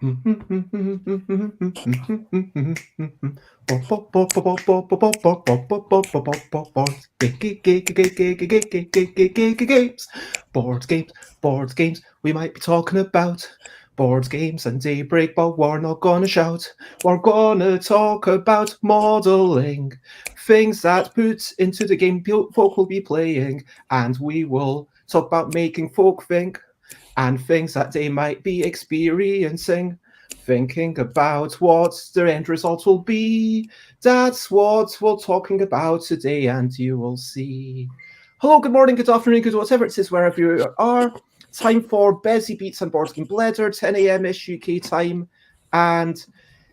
Board games. We might be talking about board games and Daybreak, but we're not gonna shout. We're gonna talk about modeling, things that put into the game folk will be playing, and we will talk about making folk think and things that they might be experiencing, thinking about what the end result will be. That's what we're talking about today, and you will see. Hello, good morning, good afternoon, good whatever it is, wherever you are. Time for Bezzy Beats and Board Game Bladder, 10 a.m.-ish UK time. And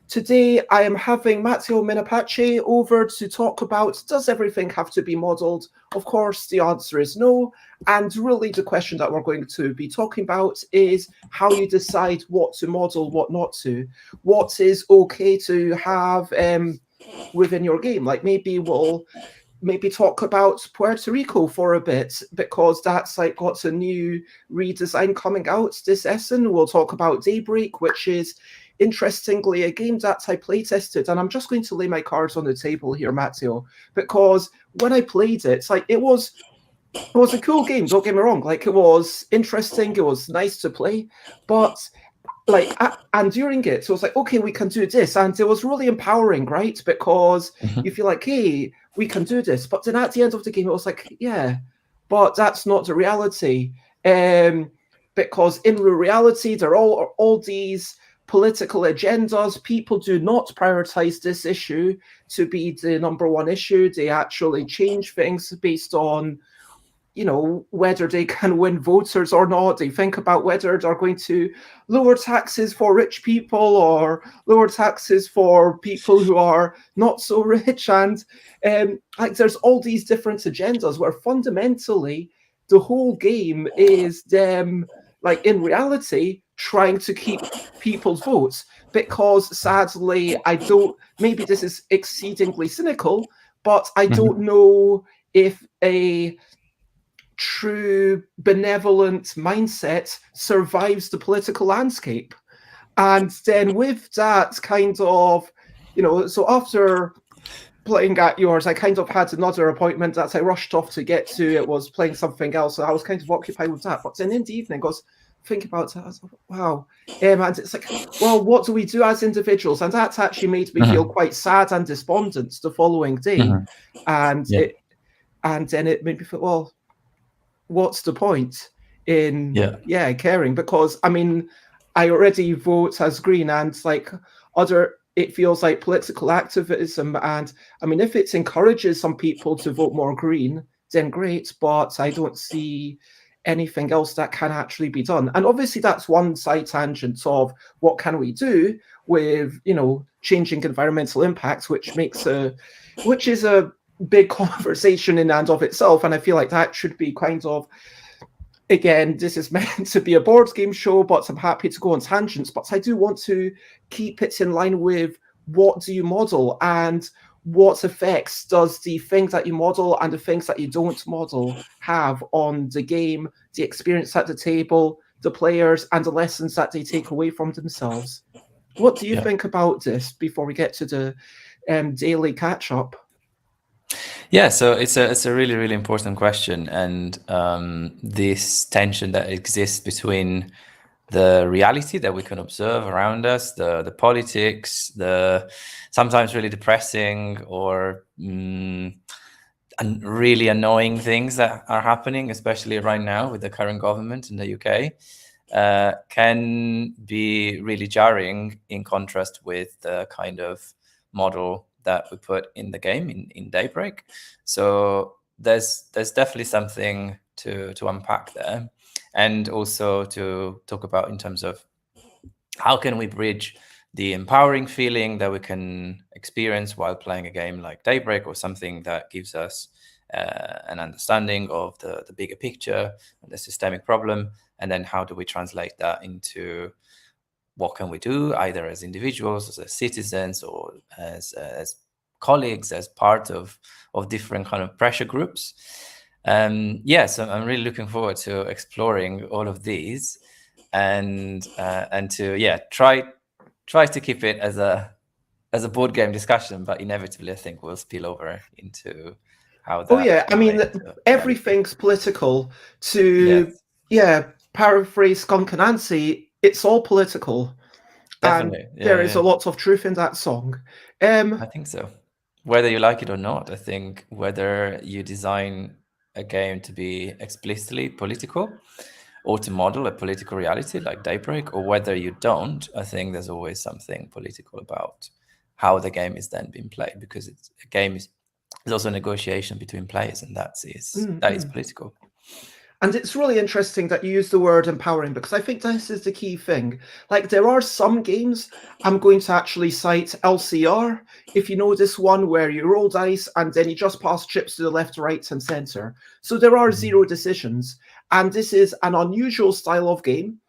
today I am having Matteo Menapace over to talk about, does everything have to be modelled? Of course, the answer is no. And really the question that we're going to be talking about is how you decide what to model, what not to. What is okay to have within your game? Like maybe we'll talk about Puerto Rico for a bit, because that's like got a new redesign coming out this season. We'll talk about Daybreak, which is interestingly a game that I play tested, and I'm just going to lay my cards on the table here, Matteo, because when I played it, like it was a cool game, don't get me wrong, like it was interesting, it was nice to play, but like and during it, so it was like, okay, we can do this, and it was really empowering, right? Because you feel like, hey, we can do this, but then at the end of the game it was like, yeah, but that's not the reality, because in reality there are all these political agendas. People do not prioritize this issue to be the number one issue. They actually change things based on, you know, whether they can win voters or not. They think about whether they're going to lower taxes for rich people or lower taxes for people who are not so rich. And like there's all these different agendas where fundamentally the whole game is them, like in reality, trying to keep people's votes. Because sadly, maybe this is exceedingly cynical, but I don't know if a true benevolent mindset survives the political landscape. And then with that kind of, you know, so after playing at yours, I kind of had another appointment that I rushed off to get to. It was playing something else, so I was kind of occupied with that. But then in the evening, I was thinking about it. I was like, wow. And it's like, well, what do we do as individuals? And that actually made me feel quite sad and despondent the following day. And then it made me feel, well, what's the point in caring? Because I mean, I already vote as Green, and like it feels like political activism, and I mean, if it encourages some people to vote more Green, then great, but I don't see anything else that can actually be done. And obviously that's one side tangent of what can we do with, you know, changing environmental impacts, which is a big conversation in and of itself. And I feel like that should be kind of, again, this is meant to be a board game show, but I'm happy to go on tangents, but I do want to keep it in line with what do you model and what effects does the things that you model and the things that you don't model have on the game, the experience at the table, the players, and the lessons that they take away from themselves. What do you think about this before we get to the daily catch-up? Yeah, so it's a really, really important question, and this tension that exists between the reality that we can observe around us, the politics, the sometimes really depressing or really annoying things that are happening, especially right now with the current government in the UK, can be really jarring in contrast with the kind of model that we put in the game in Daybreak. So there's definitely something to unpack there, and also to talk about in terms of how can we bridge the empowering feeling that we can experience while playing a game like Daybreak, or something that gives us an understanding of the bigger picture and the systemic problem, and then how do we translate that into what can we do, either as individuals, as citizens, or as colleagues, as part of different kind of pressure groups. So I'm really looking forward to exploring all of these and to try try to keep it as a board game discussion, but inevitably I think we'll spill over into how that. Oh yeah, I mean, reality. everything's political. Yes, Paraphrase Skunk and Nancy, it's all political, and definitely. there is Yeah. a lot of truth in that song. I think so. Whether you like it or not, I think whether you design a game to be explicitly political or to model a political reality like Daybreak, or whether you don't, I think there's always something political about how the game is then being played, because a game is also a negotiation between players, and that is political. And it's really interesting that you use the word empowering, because I think this is the key thing. Like, there are some games, I'm going to actually cite LCR, if you know this one, where you roll dice and then you just pass chips to the left, right, and center. So there are zero decisions. And this is an unusual style of game.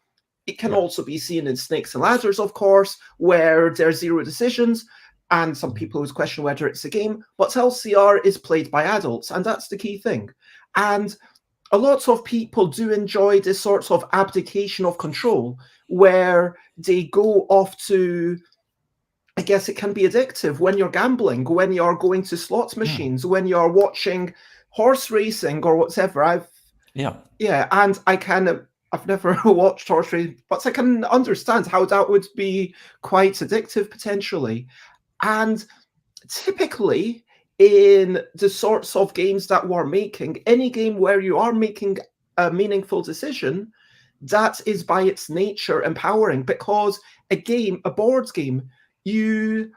It can also be seen in Snakes and Ladders, of course, where there's zero decisions. And some people would question whether it's a game, but LCR is played by adults, and that's the key thing. And a lot of people do enjoy this sort of abdication of control, where they go off to, I guess it can be addictive when you're gambling, when you're going to slot machines, when you're watching horse racing or whatever. And I've never watched horse racing, but I can understand how that would be quite addictive potentially. And typically, in the sorts of games that we're making, any game where you are making a meaningful decision, that is by its nature empowering, because a board game, you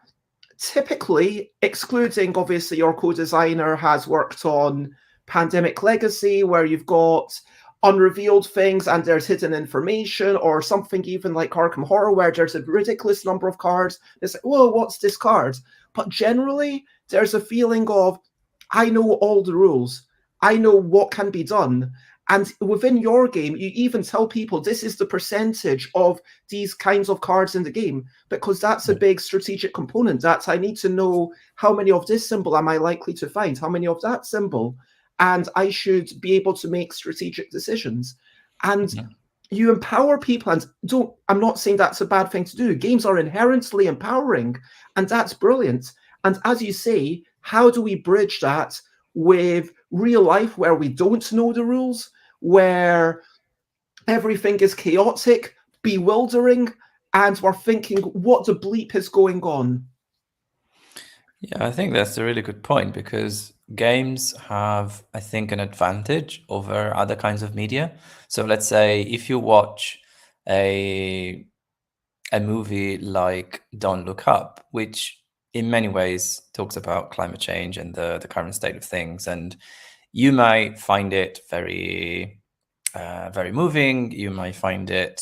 typically, excluding obviously your co-designer has worked on Pandemic Legacy, where you've got unrevealed things and there's hidden information, or something even like Arkham Horror, where there's a ridiculous number of cards. It's like, whoa, what's this card? But generally, there's a feeling of, I know all the rules. I know what can be done. And within your game, you even tell people this is the percentage of these kinds of cards in the game, because that's a big strategic component. That I need to know how many of this symbol am I likely to find, how many of that symbol, and I should be able to make strategic decisions. And you empower people, and I'm not saying that's a bad thing to do. Games are inherently empowering, and that's brilliant. And as you say, how do we bridge that with real life, where we don't know the rules, where everything is chaotic, bewildering, and we're thinking, what the bleep is going on? Yeah, I think that's a really good point, because games have, I think, an advantage over other kinds of media. So let's say if you watch a movie like Don't Look Up, which in many ways talks about climate change and the current state of things, and you might find it very very moving. You might find it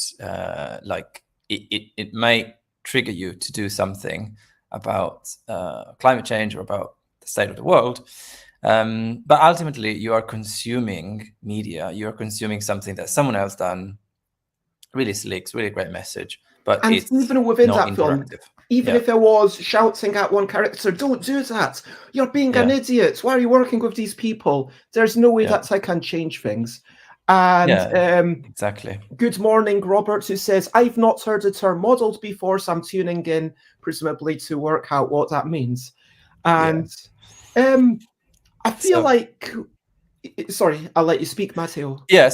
like it may trigger you to do something about climate change or about the state of the world. But ultimately, you are consuming media. You are consuming something that someone else done, really slick, really great message. But and it's even within not that film, interactive. even if it was shouting at one character, don't do that, you're being an idiot, why are you working with these people? There's no way that I can change things. And exactly. Good morning, Robert, who says, I've not heard the term modeled before, so I'm tuning in, presumably to work out what that means. And I feel like, sorry, I'll let you speak, Matteo. Yeah,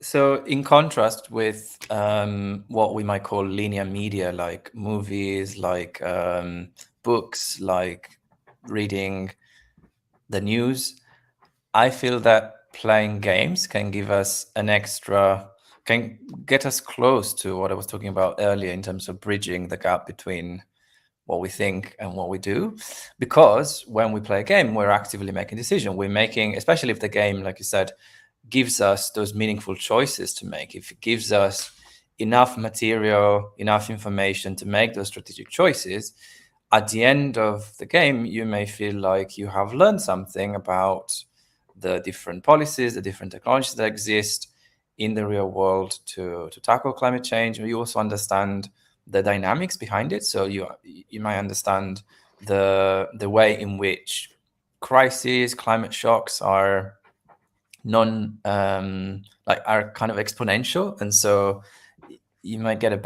so in contrast with what we might call linear media, like movies, like books, like reading the news, I feel that playing games can give us can get us close to what I was talking about earlier in terms of bridging the gap between what we think and what we do. Because when we play a game, we're actively making decisions. We're making, especially if the game, like you said, gives us those meaningful choices to make, if it gives us enough material, enough information to make those strategic choices, at the end of the game, you may feel like you have learned something about the different policies, the different technologies that exist in the real world to tackle climate change. You also understand the dynamics behind it. So you might understand the way in which crises, climate shocks are are kind of exponential, and so you might get a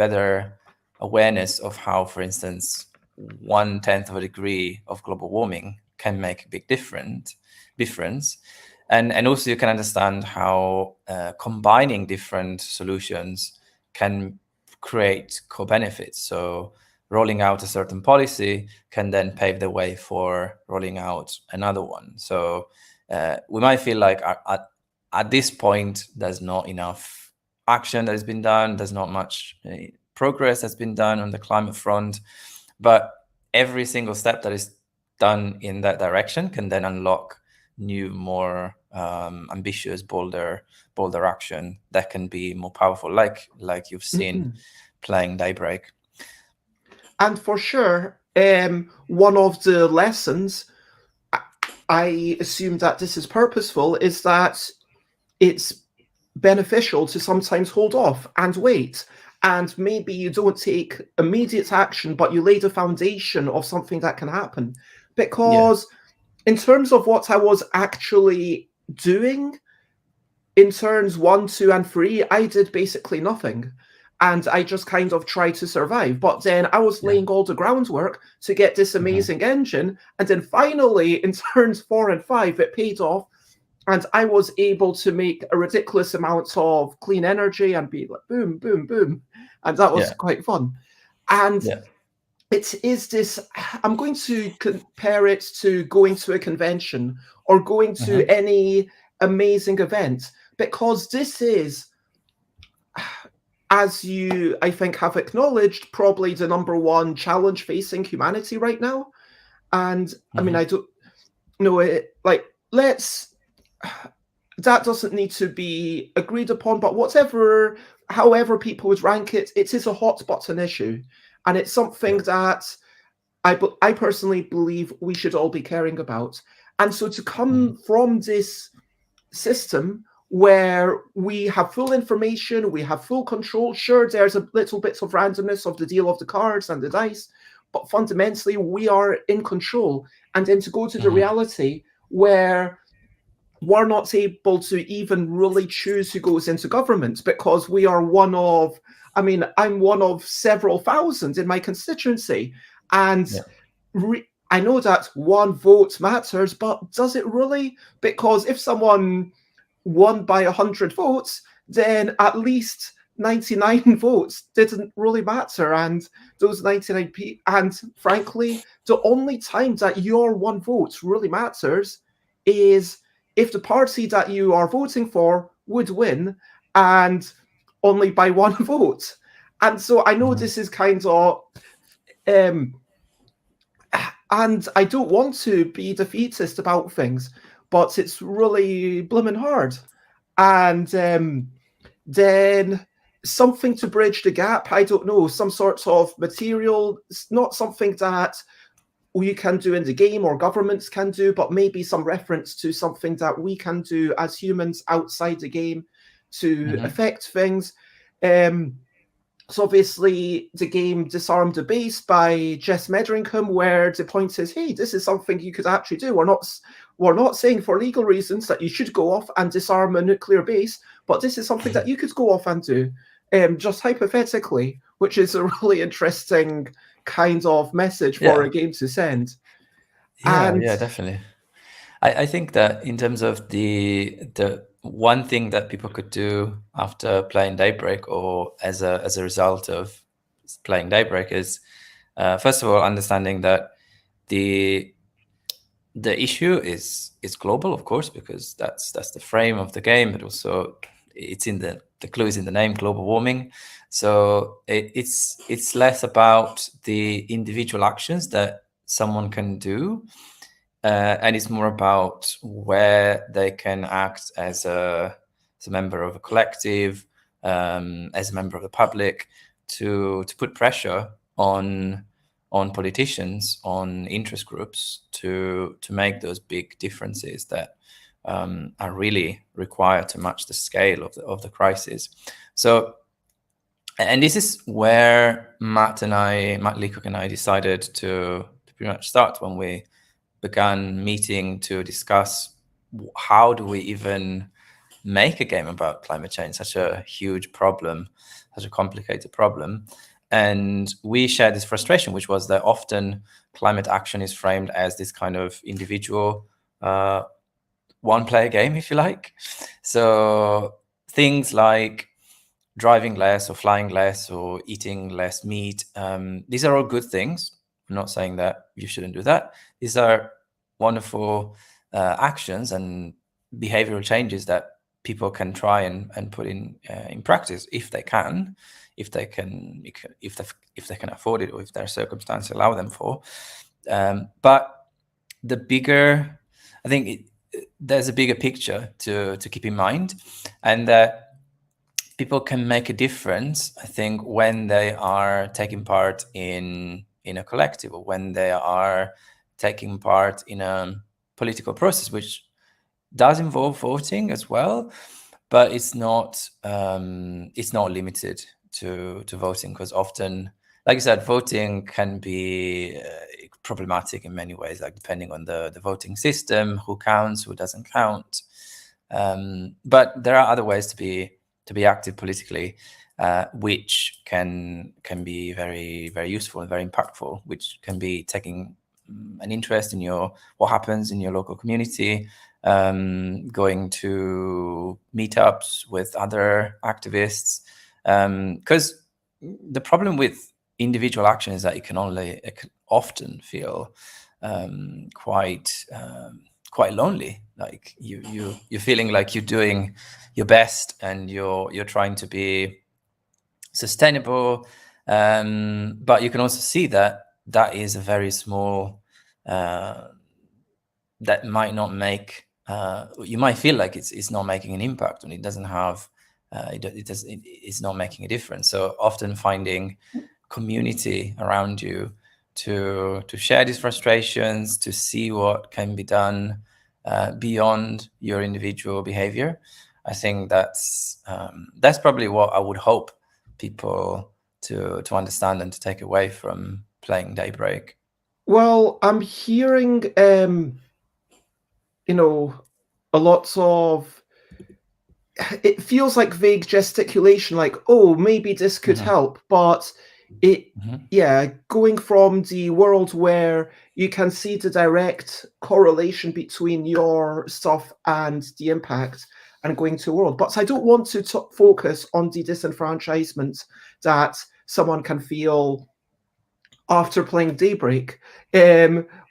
awareness of how, for instance, 1/10 of a degree of global warming can make a big difference. And also you can understand how combining different solutions can create co-benefits. So rolling out a certain policy can then pave the way for rolling out another one. So we might feel like at this point, there's not enough action that has been done. There's not much progress that's been done on the climate front. But every single step that is done in that direction can then unlock new, more ambitious, bolder action that can be more powerful, like you've seen playing Daybreak. And for sure, one of the lessons, I assume that this is purposeful, is that it's beneficial to sometimes hold off and wait. And maybe you don't take immediate action, but you lay the foundation of something that can happen. Because in terms of what I was actually doing in turns 1, 2, and 3, I did basically nothing. And I just kind of tried to survive. But then I was laying all the groundwork to get this amazing engine. And then finally, in turns 4 and 5, it paid off. And I was able to make a ridiculous amount of clean energy and be like, boom, boom, boom. And that was quite fun. And it is this, I'm going to compare it to going to a convention or going to any amazing event, because this is, as you, I think, have acknowledged, probably the #1 challenge facing humanity right now. And I mean, I don't know it, like, that doesn't need to be agreed upon, but however people would rank it, it is a hot button issue. And it's something that I personally believe we should all be caring about. And so to come from this system where we have full information, we have full control, sure, there's a little bit of randomness of the deal of the cards and the dice, but fundamentally we are in control. And then to go to the reality where we're not able to even really choose who goes into government, because we are one of, I mean, I'm one of several thousand in my constituency. And I know that one vote matters, but does it really? Because if someone won by 100 votes, then at least 99 votes didn't really matter. And those 99 people, and frankly, the only time that your one vote really matters is if the party that you are voting for would win, and only by one vote. And so I know this is kind of, and I don't want to be defeatist about things, but it's really blooming hard. And then something to bridge the gap, I don't know, some sort of material, it's not something that you can do in the game or governments can do, but maybe some reference to something that we can do as humans outside the game to affect things. So obviously the game Disarm the Base by Jess Medringham, where the point is, hey, this is something you could actually do. We're not saying for legal reasons that you should go off and disarm a nuclear base, but this is something that you could go off and do, just hypothetically, which is a really interesting kind of message for a game to send. Yeah, definitely. I think that in terms of the one thing that people could do after playing Daybreak, or as a result of playing Daybreak, is first of all understanding that the issue is global, of course, because that's the frame of the game, but also it's in the clue is in the name, global warming. So it's less about the individual actions that someone can do, and it's more about where they can act as a member of a collective, as a member of the public, to put pressure on politicians, on interest groups, to make those big differences that are really required to match the scale of the crisis. So, and this is where Matt Leacock and I decided to pretty much start when we began meeting to discuss how do we even make a game about climate change, such a huge problem, such a complicated problem. And we share this frustration, which was that often climate action is framed as this kind of individual one-player game, if you like. So things like driving less or flying less or eating less meat, these are all good things. I'm not saying that you shouldn't do that. These are wonderful actions and behavioral changes that people can try and put in practice if they can, if they can afford it, or if their circumstances allow them for. But the bigger, I think there's a bigger picture to keep in mind, and that people can make a difference, I think, when they are taking part in a collective, or when they are taking part in a political process, which does involve voting as well, but it's not limited to voting, because often, like I said, voting can be problematic in many ways, like depending on the voting system, who counts, who doesn't count. But there are other ways to be active politically, which can be very, very useful and very impactful, which can be taking an interest in what happens in your local community, going to meetups with other activists. Because the problem with individual action is that it can often feel quite lonely. Like you're feeling like you're doing your best and you're trying to be sustainable, but you can also see that is a very small, that might not make, you might feel like it's not making an impact, and it doesn't have it's not making a difference. So often finding community around you to share these frustrations, to see what can be done beyond your individual behavior, I think that's probably what I would hope people to understand and to take away from playing Daybreak. Well, I'm hearing, a lot of, it feels like vague gesticulation, like, oh, maybe this could help, but going from the world where you can see the direct correlation between your stuff and the impact, and going to a world. But I don't want to focus on the disenfranchisement that someone can feel after playing Daybreak,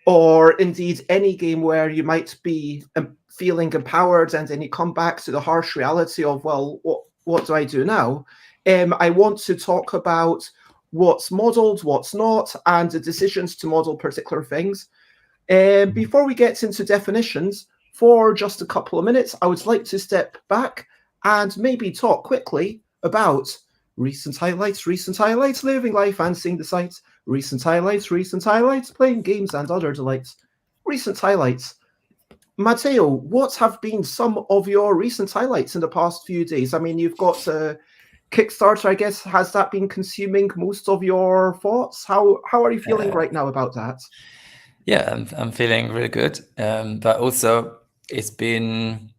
or indeed any game where you might be feeling empowered and then you come back to the harsh reality of, well, what do I do now? I want to talk about what's modeled, what's not, and the decisions to model particular things. Before we get into definitions, for just a couple of minutes, I would like to step back and maybe talk quickly about recent highlights, living life and seeing the sights, recent highlights, playing games and other delights. Recent highlights. Matteo, what have been some of your recent highlights in the past few days? I mean, you've got Kickstarter, I guess. Has that been consuming most of your thoughts? How are you feeling right now about that? Yeah, I'm feeling really good, but also it's been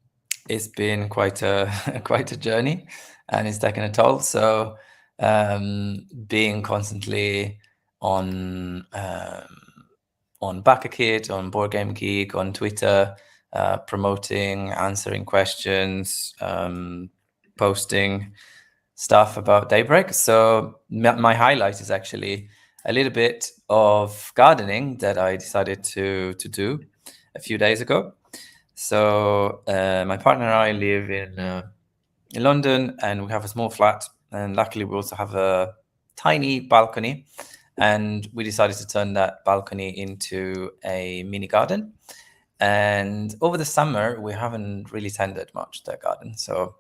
quite a journey, and it's taken a toll. So being constantly on BackerKit, on Board Game Geek, on Twitter, promoting, answering questions, posting stuff about Daybreak. So my highlight is actually a little bit of gardening that I decided to do a few days ago. So my partner and I live in London, and we have a small flat, and luckily we also have a tiny balcony, and we decided to turn that balcony into a mini garden. And over the summer we haven't really tended much that garden, so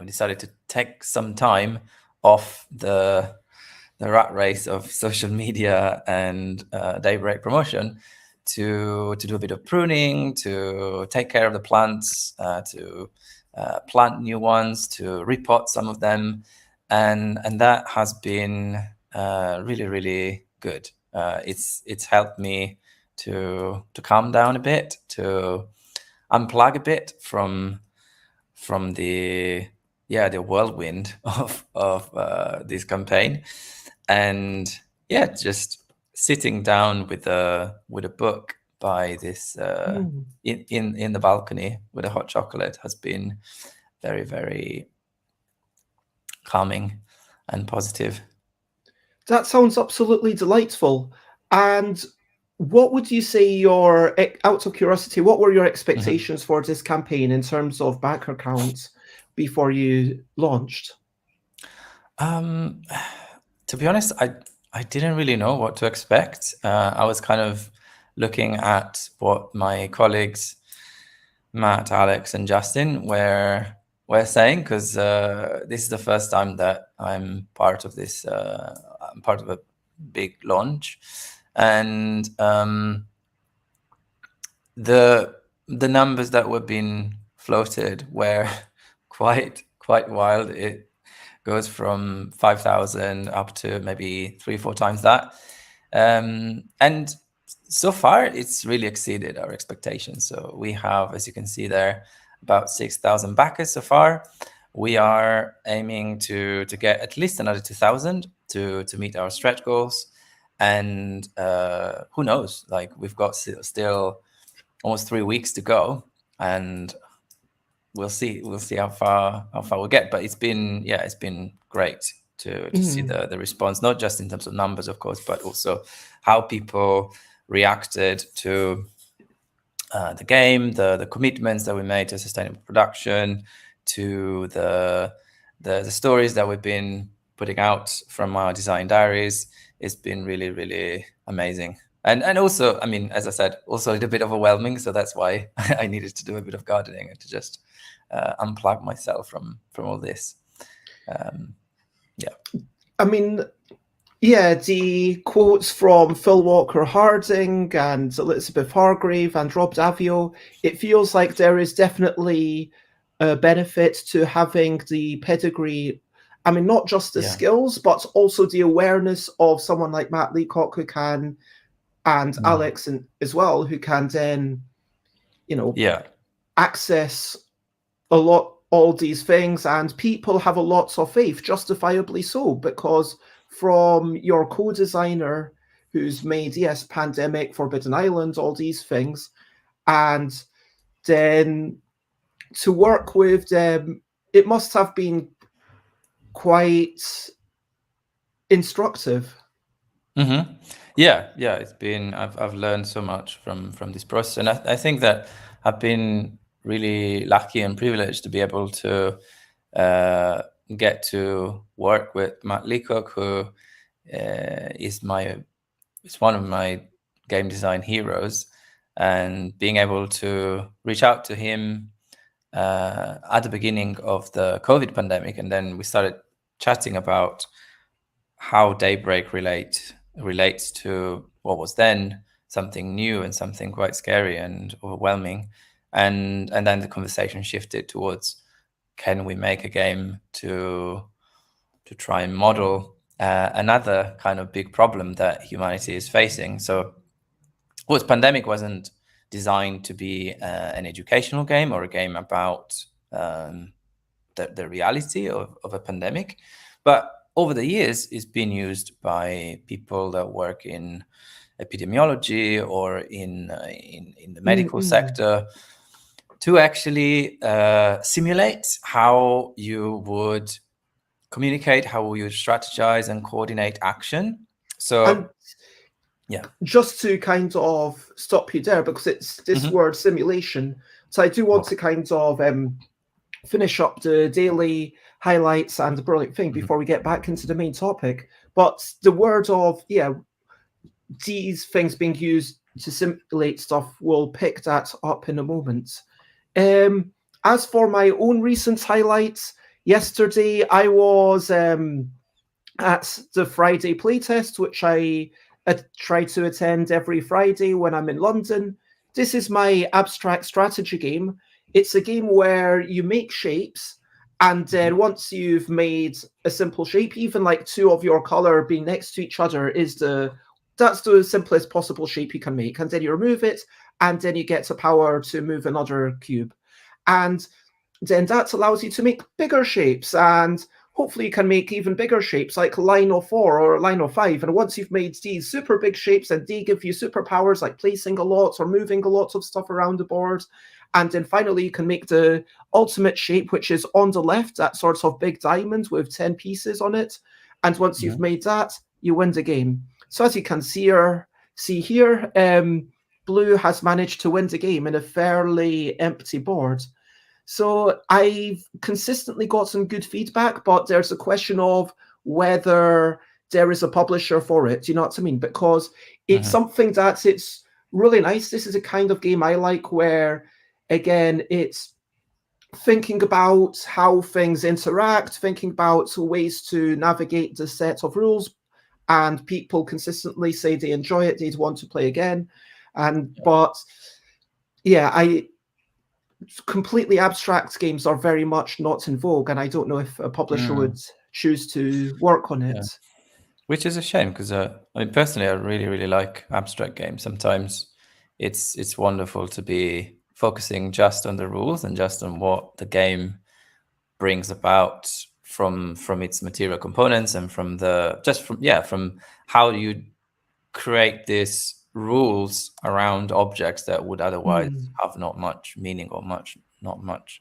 we decided to take some time off the rat race of social media and Daybreak promotion to do a bit of pruning, to take care of the plants, to plant new ones, to repot some of them, and that has been really, really good. It's helped me to calm down a bit, to unplug a bit from the the whirlwind of this campaign, and just sitting down with a book by this in the balcony with a hot chocolate has been very, very calming and positive. That sounds absolutely delightful. And what would you say your, out of curiosity, what were your expectations for this campaign in terms of backer counts before you launched? To be honest, I didn't really know what to expect. I was kind of looking at what my colleagues, Matt, Alex, and Justin were saying, because this is the first time that I'm part of this. I'm part of a big launch, and the numbers that were being floated were quite wild. It goes from 5,000 up to maybe 3-4 times that, and so far it's really exceeded our expectations. So we have, as you can see there, about 6,000 backers so far. We are aiming to get at least another 2,000 to meet our stretch goals, and who knows, like, we've got still almost 3 weeks to go, and we'll see how far we'll get. But it's been great to see the response, not just in terms of numbers, of course, but also how people reacted to the game, the commitments that we made to sustainable production, to the stories that we've been putting out from our design diaries. It's been really, really amazing. And also, I mean, as I said, also a little bit overwhelming. So that's why I needed to do a bit of gardening and to just unplug myself from all this. I mean, yeah, the quotes from Phil Walker Harding and Elizabeth Hargrave and Rob Davio, it feels like there is definitely a benefit to having the pedigree. I mean, not just the skills, but also the awareness of someone like Matt Leacock who can, and Alex as well, who can then, access all these things, and people have a lot of faith, justifiably so, because from your co-designer who's made, Pandemic, Forbidden Island, all these things, and then to work with them, it must have been quite instructive. Yeah, it's been, I've learned so much from this process, and I think that I've been really lucky and privileged to be able to get to work with Matt Leacock, who is one of my game design heroes, and being able to reach out to him at the beginning of the COVID pandemic, and then we started chatting about how Daybreak relates to what was then something new and something quite scary and overwhelming, and then the conversation shifted towards, can we make a game to try and model another kind of big problem that humanity is facing. So, of course, Pandemic wasn't designed to be an educational game or a game about the reality of a pandemic, but over the years, it's been used by people that work in epidemiology or in the medical sector to actually simulate how you would communicate, how you would strategize and coordinate action. So, just to kind of stop you there, because it's this word simulation. So I do want to kind of finish up the daily highlights and the brilliant thing before we get back into the main topic. But the word of, these things being used to simulate stuff, we'll pick that up in a moment. As for my own recent highlights, yesterday I was at the Friday playtest, which I try to attend every Friday when I'm in London. This is my abstract strategy game. It's a game where you make shapes, and then once you've made a simple shape, even like two of your color being next to each other that's the simplest possible shape you can make. And then you remove it, and then you get the power to move another cube. And then that allows you to make bigger shapes, and hopefully you can make even bigger shapes like line of 4 or line of 5. And once you've made these super big shapes, and they give you superpowers like placing a lot or moving a lot of stuff around the board. And then finally you can make the ultimate shape, which is on the left, that sort of big diamond with 10 pieces on it. And once you've made that, you win the game. So as you can see here, blue has managed to win the game in a fairly empty board. So I've consistently gotten good feedback, but there's a question of whether there is a publisher for it. Do you know what I mean? Because it's something that it's really nice. This is a kind of game I like where, again, it's thinking about how things interact, thinking about ways to navigate the set of rules, and people consistently say they enjoy it, they'd want to play again. But yeah, completely abstract games are very much not in vogue, and I don't know if a publisher would choose to work on it. Which is a shame, because I mean, personally, I really, really like abstract games. Sometimes it's wonderful to be focusing just on the rules and just on what the game brings about from its material components, and from how you create these rules around objects that would otherwise have not much meaning or not much.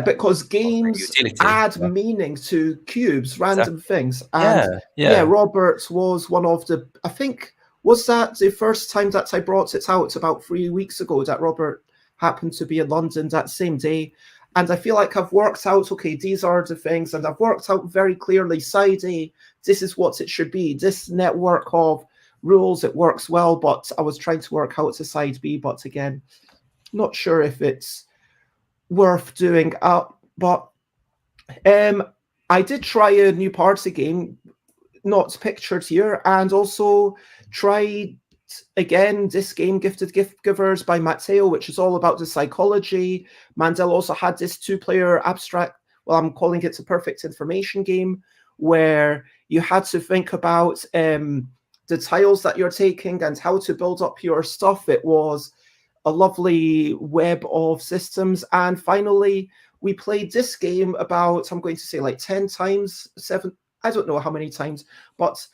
Because games add meaning to cubes, random things. And Robert was one of the, I think, was that the first time that I brought it out about 3 weeks ago, that Robert happened to be in London that same day. And I feel like I've worked out, okay, these are the things, and I've worked out very clearly, side A, this is what it should be. This network of rules, it works well, but I was trying to work out to side B, but again, not sure if it's worth doing. But I did try a new party game, not pictured here, and also tried again this game, Gifted Gift Givers by Matteo, which is all about the psychology. Mandel also had this 2-player abstract, well, I'm calling it a perfect information game, where you had to think about the tiles that you're taking and how to build up your stuff. It was a lovely web of systems. And finally, we played this game about, I'm going to say like 10 times, 7, I don't know how many times, but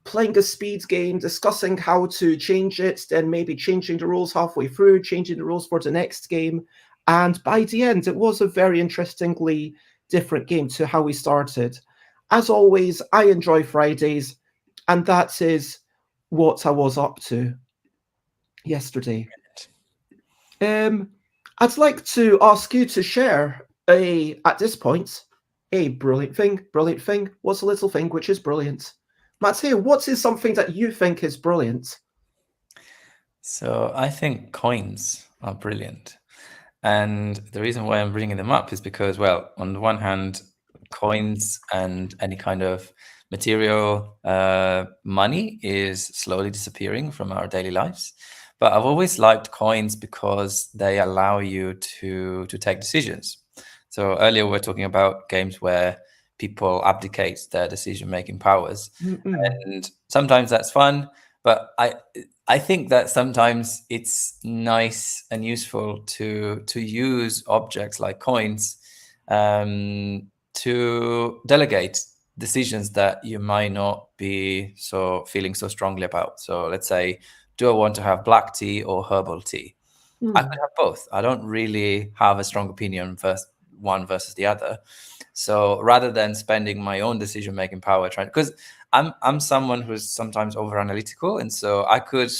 playing a speed game, discussing how to change it, then maybe changing the rules halfway through, changing the rules for the next game. And by the end, it was a very interestingly different game to how we started. As always, I enjoy Fridays, and that is what I was up to yesterday. I'd like to ask you to share at this point, a brilliant thing. What's a little thing which is brilliant? Matteo, what is something that you think is brilliant? So I think coins are brilliant. And the reason why I'm bringing them up is because, well, on the one hand, coins and any kind of material money is slowly disappearing from our daily lives. But I've always liked coins because they allow you to take decisions. So earlier we were talking about games where people abdicate their decision-making powers. And sometimes that's fun, but I think that sometimes it's nice and useful to use objects like coins to delegate decisions that you might not be feeling so strongly about. So let's say, do I want to have black tea or herbal tea? I could have both. I don't really have a strong opinion one versus the other. So rather than spending my own decision-making power because I'm someone who's sometimes over-analytical, and so I could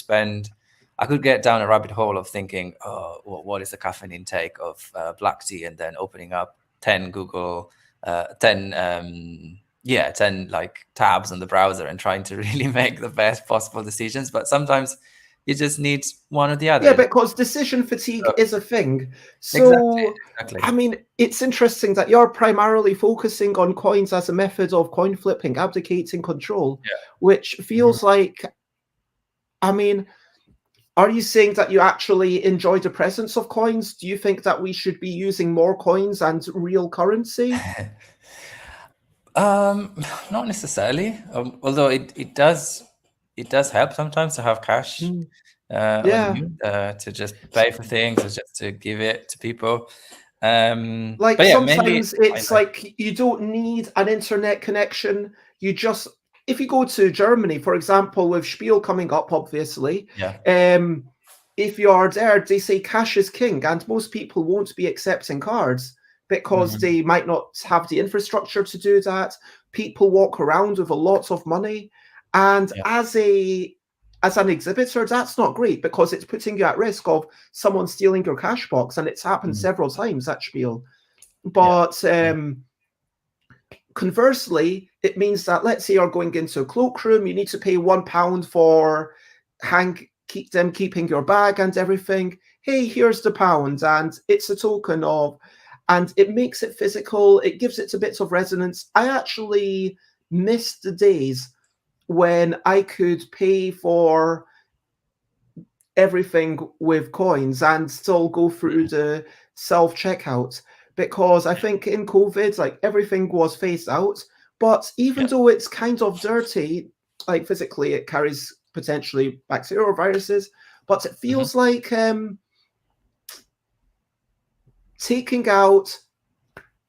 get down a rabbit hole of thinking, oh, what is the caffeine intake of black tea, and then opening up 10 like tabs on the browser and trying to really make the best possible decisions. But sometimes you just need one or the other. Yeah, because decision fatigue is a thing. So, exactly. I mean, it's interesting that you're primarily focusing on coins as a method of coin flipping, abdicating control, which feels like, I mean, are you saying that you actually enjoy the presence of coins? Do you think that we should be using more coins and real currency? Not necessarily, although it does help sometimes to have cash on you, to just pay for things or just to give it to people. Like But yeah, sometimes it's like you don't need an internet connection. You just, if you go to Germany, for example, with Spiel coming up, obviously, if you're there, they say cash is king, and most people won't be accepting cards because they might not have the infrastructure to do that. People walk around with a lot of money, and as an exhibitor, that's not great because it's putting you at risk of someone stealing your cash box, and it's happened several times at Spiel. But conversely, it means that, let's say you're going into a cloakroom, you need to pay £1 for keeping your bag and everything. Hey, here's the pound, and it's a token of, and it makes it physical. It gives it a bit of resonance. I actually miss the days when I could pay for everything with coins and still go through the self-checkout, because I think in COVID, like, everything was phased out. But even though it's kind of dirty, like physically it carries potentially bacteria or viruses, but it feels like taking out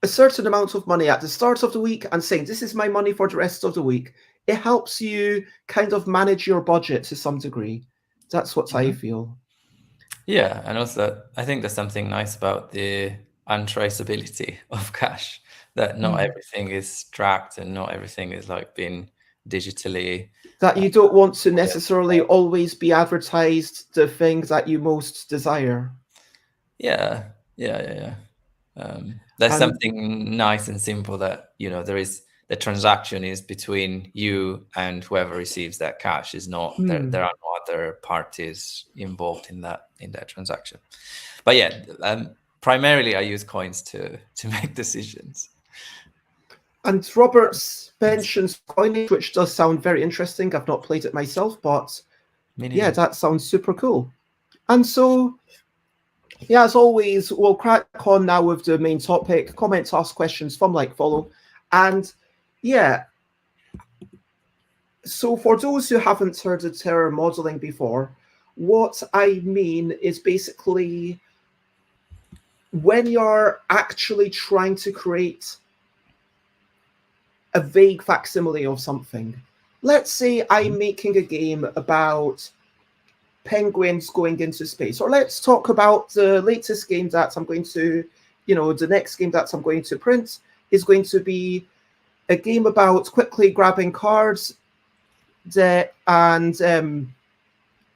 a certain amount of money at the start of the week and saying, this is my money for the rest of the week. It helps you kind of manage your budget to some degree. That's what I feel. Yeah, and also I think there's something nice about the untraceability of cash, that not everything is tracked and not everything is like being digitally. That you don't want to necessarily always be advertised the things that you most desire. Yeah. There's something nice and simple that, there is, the transaction is between you and whoever receives that cash. Is not there are no other parties involved in that transaction. But yeah, primarily I use coins to make decisions. And Roberts mentions coinage, which does sound very interesting. I've not played it myself, but yeah, that sounds super cool. And so, yeah, as always, we'll crack on now with the main topic: comment, ask questions, from, like, follow. And yeah, so for those who haven't heard the term modeling before, what I mean is basically when you're actually trying to create a vague facsimile of something. Let's say I'm making a game about penguins going into space, or let's talk about the latest game that I'm going to, the next game that I'm going to print is going to be a game about quickly grabbing cards and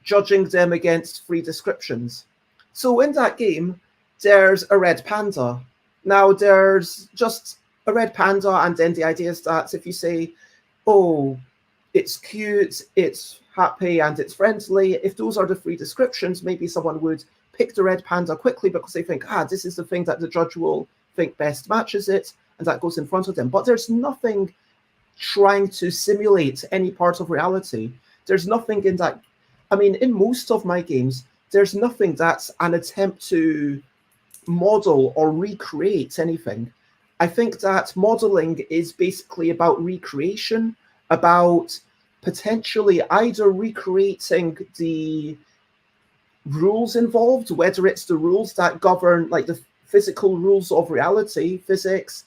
judging them against free descriptions. So in that game, there's a red panda. Now, there's just a red panda, and then the idea is that if you say, oh, it's cute, it's happy, and it's friendly, if those are the free descriptions, maybe someone would pick the red panda quickly because they think, this is the thing that the judge will think best matches it, and that goes in front of them. But there's nothing trying to simulate any part of reality. There's nothing in that. I mean, in most of my games, there's nothing that's an attempt to model or recreate anything. I think that modeling is basically about recreation, about potentially either recreating the rules involved, whether it's the rules that govern, like, the physical rules of reality, physics,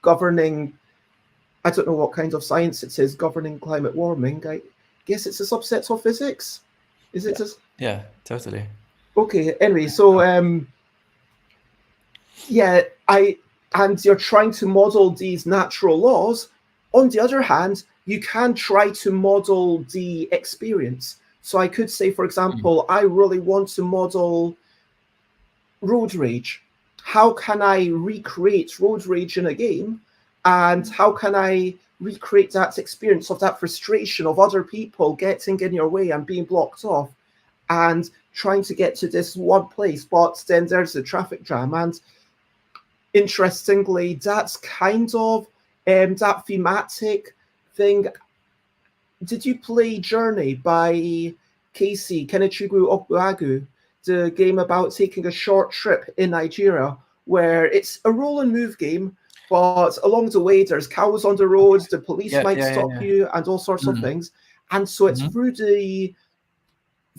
governing, I don't know what kind of science it is, governing climate warming. I guess it's a subset of physics. Is it? Yeah, totally. Okay, anyway, so and you're trying to model these natural laws. On the other hand, you can try to model the experience. So I could say, for example, I really want to model road rage. How can I recreate road rage in a game? And how can I recreate that experience of that frustration of other people getting in your way and being blocked off and trying to get to this one place, but then there's a traffic jam? And interestingly, that's kind of that thematic thing. Did you play Journey by Casey Kenichigu Okuagu, the game about taking a short trip in Nigeria, where it's a roll and move game, but along the way there's cows on the roads, the police might stop you, and all sorts of things. And so it's through the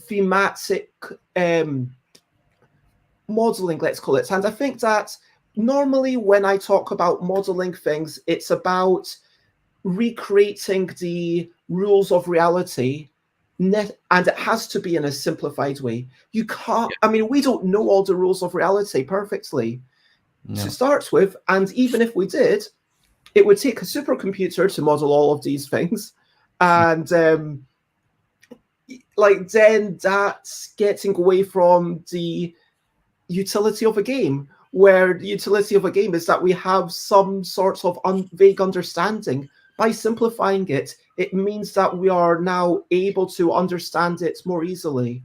thematic modeling, let's call it. And I think that normally when I talk about modeling things, it's about recreating the rules of reality, and it has to be in a simplified way. You can't, I mean, we don't know all the rules of reality perfectly to start with, and even if we did, it would take a supercomputer to model all of these things, and like then that's getting away from the utility of a game, where the utility of a game is that we have some sort of vague understanding. By simplifying it, it means that we are now able to understand it more easily.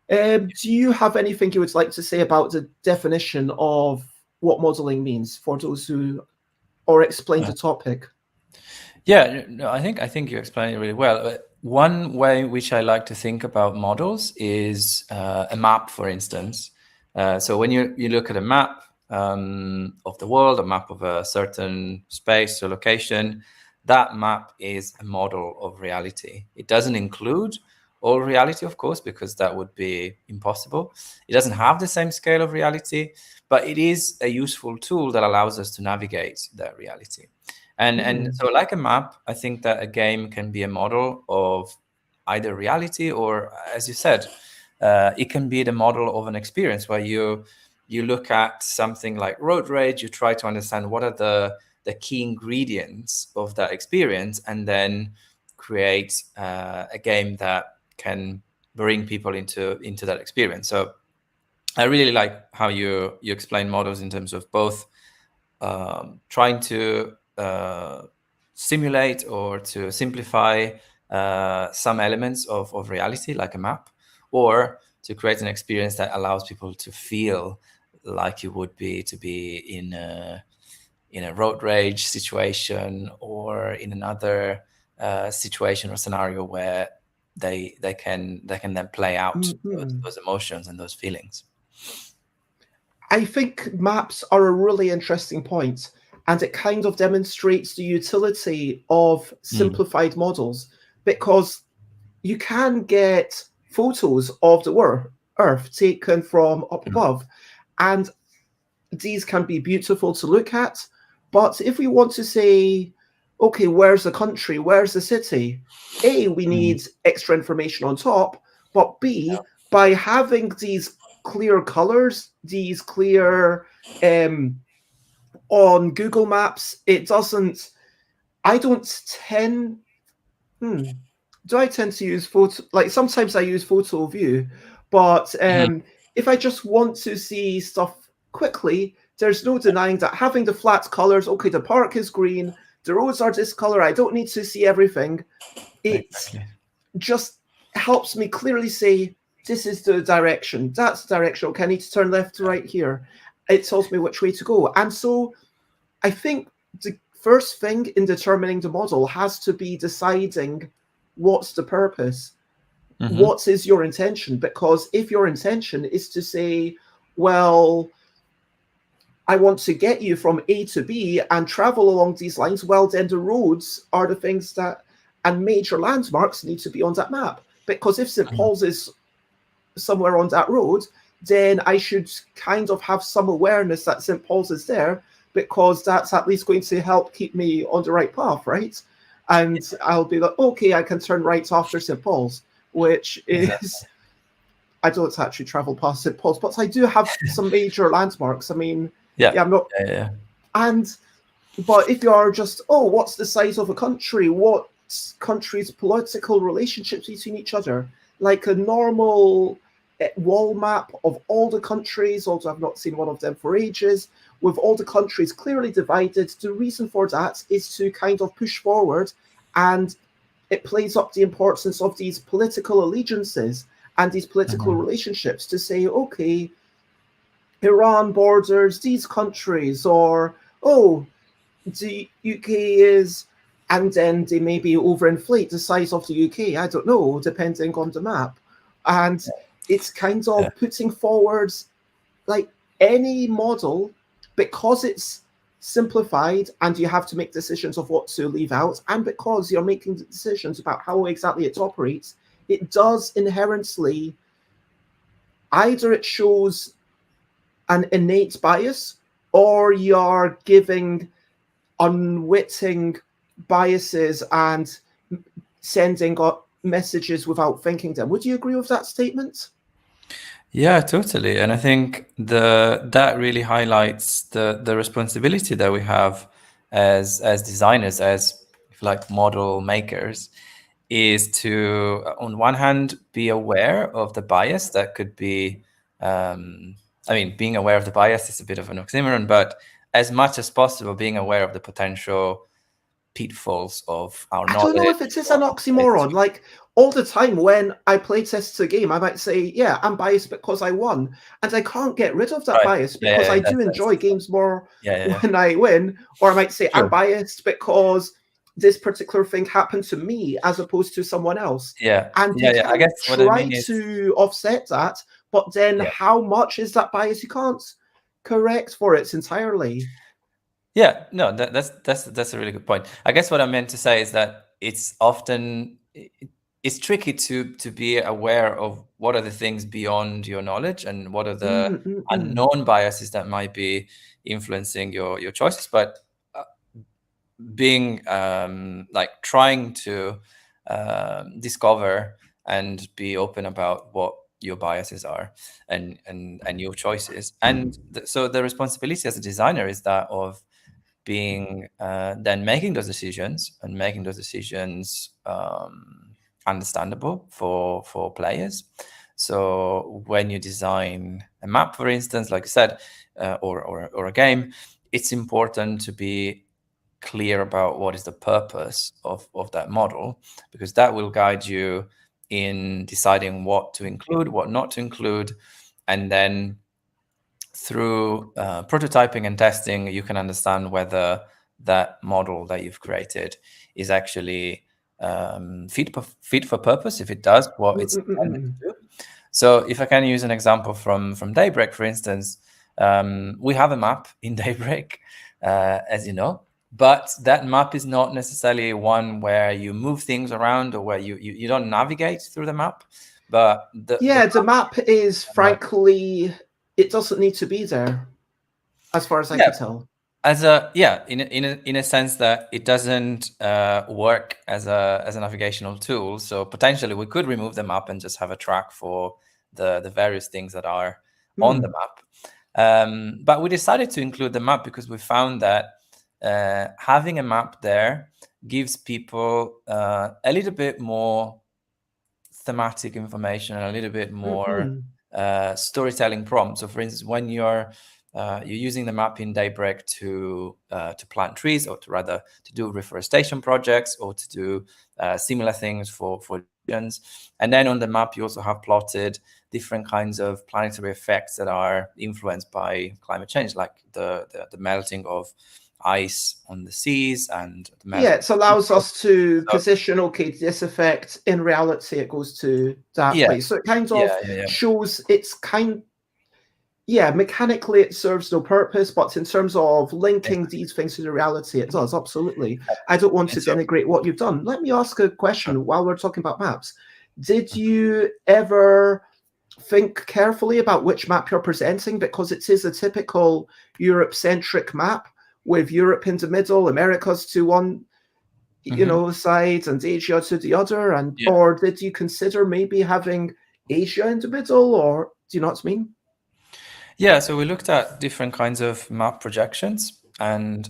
Do you have anything you would like to say about the definition of what modeling means for those who, or explain the topic? Yeah, no, I think you explained it really well. One way which I like to think about models is a map, for instance. So when you look at a map of the world, a map of a certain space or location, that map is a model of reality. It doesn't include all reality, of course, because that would be impossible. It doesn't have the same scale of reality, but it is a useful tool that allows us to navigate that reality. And so like a map, I think that a game can be a model of either reality or, as you said, it can be the model of an experience where you look at something like road rage, you try to understand what are the key ingredients of that experience, and then create a game that can bring people into that experience. So I really like how you explain models in terms of both trying to simulate or to simplify some elements of reality, like a map, or to create an experience that allows people to feel like you would be to be in a road rage situation, or in another situation or scenario where they can then play out those emotions and those feelings. I think maps are a really interesting point, and it kind of demonstrates the utility of simplified models, because you can get photos of the Earth taken from up above, and these can be beautiful to look at. But if we want to say, okay, where's the country? Where's the city? A, we need extra information on top, but B, by having these clear colors, these clear on Google Maps, it doesn't. I don't tend. Do I tend to use photo? Like sometimes I use photo view, but if I just want to see stuff quickly, there's no denying that having the flat colors. Okay, the park is green, the roads are this color. I don't need to see everything. It just helps me clearly say, this is the direction, that's the direction. Okay, I need to turn left to right here. It tells me which way to go. And so I think the first thing in determining the model has to be deciding what's the purpose. What is your intention? Because if your intention is to say, well, I want to get you from A to B and travel along these lines, well, then the roads are the things that, and major landmarks need to be on that map. Because if St. Paul's is somewhere on that road, then I should kind of have some awareness that St. Paul's is there, because that's at least going to help keep me on the right path, right? And I'll be like, okay, I can turn right after St. Paul's, which is, I don't actually travel past St. Paul's, but I do have some major landmarks. I mean, I'm not. And, but if you are just, oh, what's the size of a country? What countries' political relationships between each other? Like a normal wall map of all the countries, although I've not seen one of them for ages, with all the countries clearly divided. The reason for that is to kind of push forward, and it plays up the importance of these political allegiances and these political relationships to say, okay, Iran borders these countries, or, oh, the UK is, and then they maybe overinflate the size of the UK, I don't know, depending on the map. And it's kind of putting forward, like any model, because it's simplified and you have to make decisions of what to leave out, and because you're making decisions about how exactly it operates, it does inherently, either it shows an innate bias, or you're giving unwitting biases and sending messages without thinking them. Would you agree with that statement? Yeah, totally. And I think that really highlights the responsibility that we have as designers, as if you like model makers, is to, on one hand, be aware of the bias that could be. I mean, being aware of the bias is a bit of an oxymoron, but as much as possible, being aware of the potential pitfalls of our I knowledge. don't know if it is an oxymoron. Like, all the time when I play test a game, I might say, yeah, I'm biased because I won. And I can't get rid of that bias because I do enjoy games more when I win. Or I might say, I'm biased because this particular thing happened to me as opposed to someone else. And you can I guess what I mean is, to offset that, but then how much is that bias? You can't correct for it entirely. Yeah, no, that's a really good point. I guess what I meant to say is that it's often it's tricky to be aware of what are the things beyond your knowledge and what are the unknown biases that might be influencing your choices. But being like trying to discover and be open about what your biases are and your choices, and so the responsibility as a designer is that of being then making those decisions and making those decisions understandable for players. So when you design a map, for instance, like I said, or a game, it's important to be clear about what is the purpose of that model, because that will guide you in deciding what to include, what not to include, and then through prototyping and testing, you can understand whether that model that you've created is actually fit for purpose, if it does what it's intended to do. So if I can use an example from Daybreak, for instance, we have a map in Daybreak, as you know, but that map is not necessarily one where you move things around or where you don't navigate through the map. But the map is, frankly, it doesn't need to be there, as far as I can tell. In a sense that it doesn't work as a navigational tool. So potentially we could remove the map and just have a track for the various things that are on the map. But we decided to include the map because we found that having a map there gives people a little bit more thematic information and a little bit more storytelling prompts. So for instance, when you're using the map in Daybreak to plant trees, or to do reforestation projects, or to do similar things for regions. And then on the map, you also have plotted different kinds of planetary effects that are influenced by climate change, like the melting of ice on the seas and it allows us to position, okay, this effect in reality it goes to that place. So it kind of shows it's mechanically it serves no purpose, but in terms of linking these things to the reality, it does, absolutely. I don't want to denigrate what you've done. Let me ask a question while we're talking about maps. Did you ever think carefully about which map you're presenting? Because it is a typical Europe-centric map with Europe in the middle, Americas to one side and Asia to the other, and or did you consider maybe having Asia in the middle, or do you know what I mean? Yeah, so we looked at different kinds of map projections, and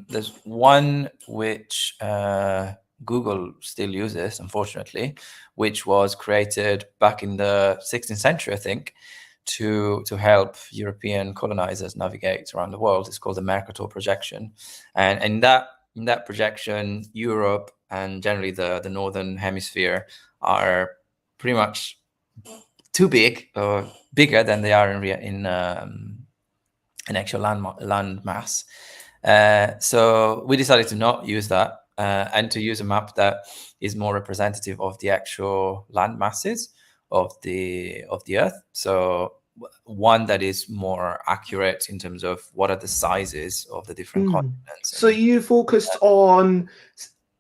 there's one which Google still uses, unfortunately, which was created back in the 16th century, I think, to help European colonizers navigate around the world. It's called the Microtor Projection, and in that projection, Europe and generally the northern hemisphere are pretty much too big, or bigger than they are in actual land mass. So we decided to not use that and to use a map that is more representative of the actual land masses of the Earth. So one that is more accurate in terms of what are the sizes of the different continents. So you focused on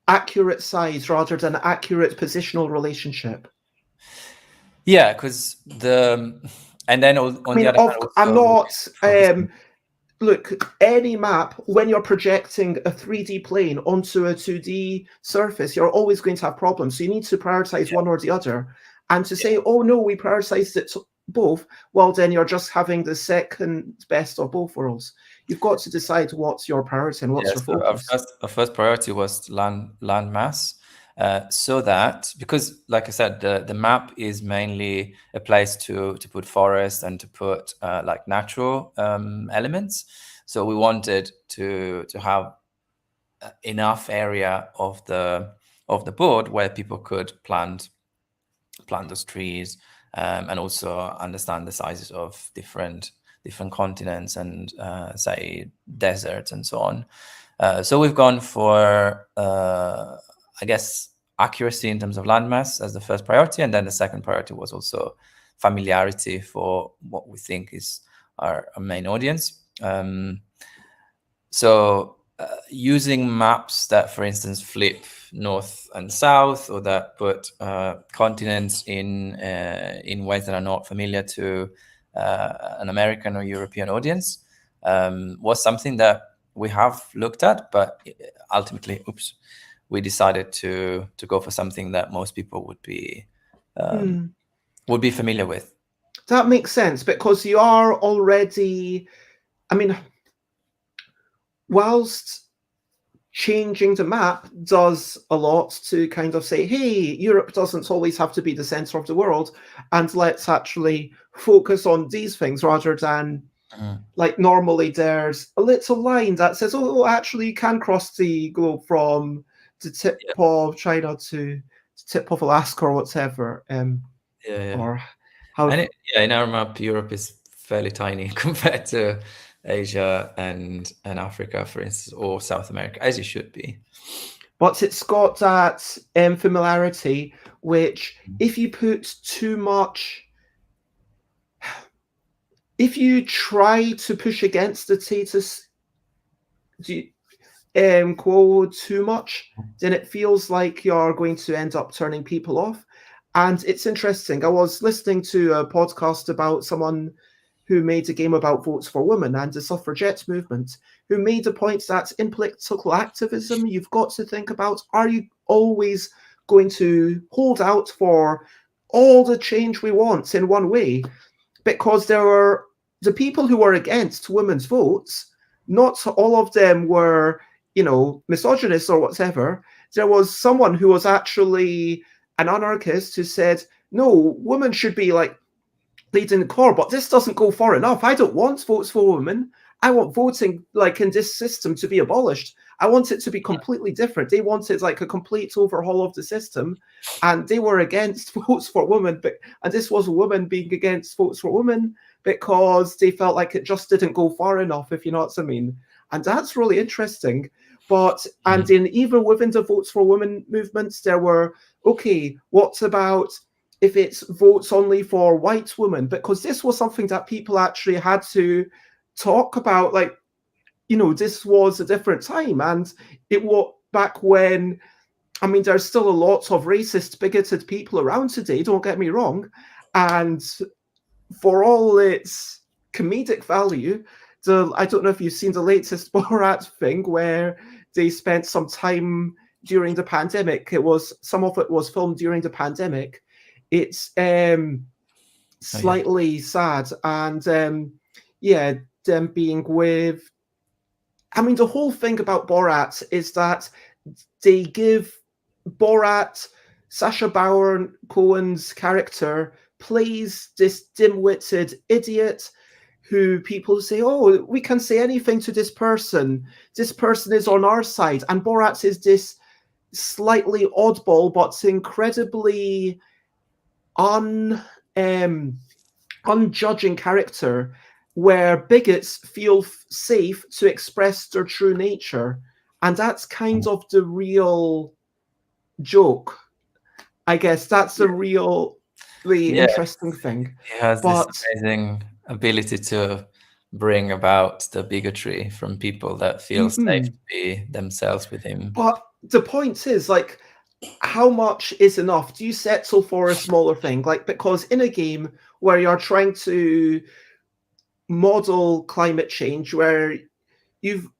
accurate size rather than accurate positional relationship. Yeah, because And then on I the mean, other hand, I'm also not. focusing. Look, any map, when you're projecting a 3D plane onto a 2D surface, you're always going to have problems. So you need to prioritize one or the other. And to say, oh no, we prioritized it both, well, then you're just having the second best of both worlds. You've got to decide what's your priority and what's your So focus. our first priority was land mass, so that, because like I said, the map is mainly a place to put forest and to put like natural elements. So we wanted to have enough area of the board where people could plant those trees, and also understand the sizes of different continents and say deserts and so on. So we've gone for I guess accuracy in terms of landmass as the first priority, and then the second priority was also familiarity for what we think is our main audience. So using maps that, for instance, flip north and south, or that put continents in ways that are not familiar to an American or European audience, was something that we have looked at, but ultimately, we decided to go for something that most people would be familiar with. That makes sense, because you are already, I mean, whilst changing the map does a lot to kind of say, hey, Europe doesn't always have to be the center of the world, and let's actually focus on these things rather than like normally there's a little line that says, oh, actually you can cross the globe from the tip of China to the tip of Alaska or whatever. Or how in our map, Europe is fairly tiny compared to Asia and Africa, for instance, or South America, as it should be. But it's got that familiarity, which if you put too much, if you try to push against the status quo too much, then it feels like you're going to end up turning people off. And it's interesting. I was listening to a podcast about someone who made a game about votes for women and the suffragette movement, who made a point that in political activism, you've got to think about, are you always going to hold out for all the change we want in one way? Because there were the people who were against women's votes, not all of them were, misogynist or whatever. There was someone who was actually an anarchist who said, no, women should be like leading the core, but this doesn't go far enough. I don't want votes for women. I want voting like in this system to be abolished. I want it to be completely different. They wanted like a complete overhaul of the system, and they were against votes for women. And this was a woman being against votes for women because they felt like it just didn't go far enough, if you know what I mean. And that's really interesting. But and even within the votes for women movements, there were, okay, what about if it's votes only for white women? Because this was something that people actually had to talk about. Like, this was a different time, and it was back when, I mean, there's still a lot of racist, bigoted people around today, don't get me wrong. And for all its comedic value, I don't know if you've seen the latest Borat thing where they spent some time during the pandemic. Some of it was filmed during the pandemic. It's slightly sad. And them being with, I mean, the whole thing about Borat is that they give Borat, Sacha Baron Cohen's character, plays this dim-witted idiot who people say, oh, we can say anything to this person. This person is on our side. And Borat is this slightly oddball, but incredibly unjudging character where bigots feel safe to express their true nature. And that's kind of the real joke. I guess that's the really interesting thing. He has this amazing ability to bring about the bigotry from people that feel safe to be themselves with him. But the point is, like, how much is enough? Do you settle for a smaller thing? Like, because in a game where you're trying to model climate change, where you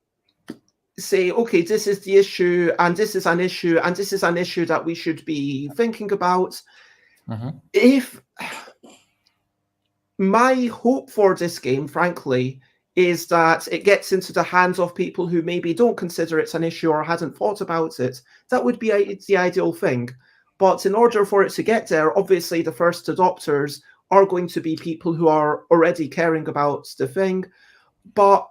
say, okay, this is the issue, and this is an issue, and this is an issue that we should be thinking about. If my hope for this game, frankly, is that it gets into the hands of people who maybe don't consider it's an issue or hadn't thought about it, that would be the ideal thing. But in order for it to get there, obviously the first adopters are going to be people who are already caring about the thing. But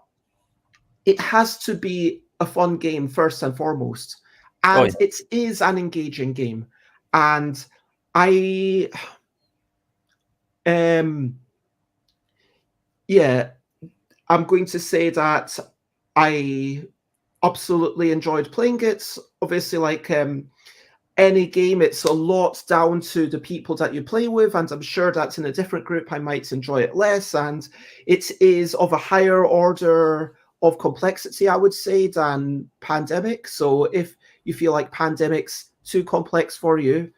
it has to be a fun game first and foremost. And it is an engaging game. And yeah, I'm going to say that I absolutely enjoyed playing it. Obviously, like any game, it's a lot down to the people that you play with, and I'm sure that in a different group I might enjoy it less, and it is of a higher order of complexity, I would say, than Pandemic. So if you feel like Pandemic's too complex for you,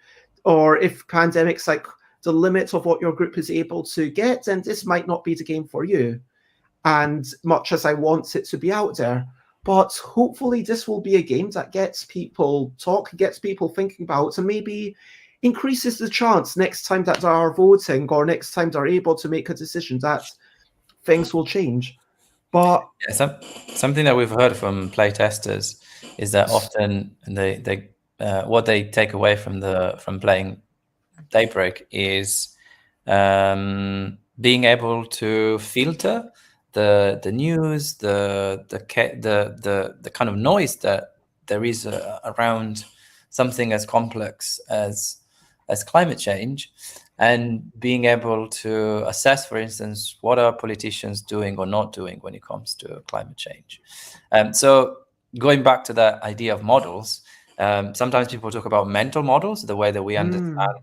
or if Pandemic's like the limit of what your group is able to get, then this might not be the game for you. And much as I want it to be out there, but hopefully this will be a game that gets people talking, gets people thinking about, and maybe increases the chance next time that they are voting or next time they're able to make a decision that things will change. But yeah, something that we've heard from playtesters is that often they what they take away from playing Daybreak is being able to filter the news, the kind of noise that there is around something as complex as climate change, and being able to assess, for instance, what are politicians doing or not doing when it comes to climate change. So going back to that idea of models, sometimes people talk about mental models, the way that we understand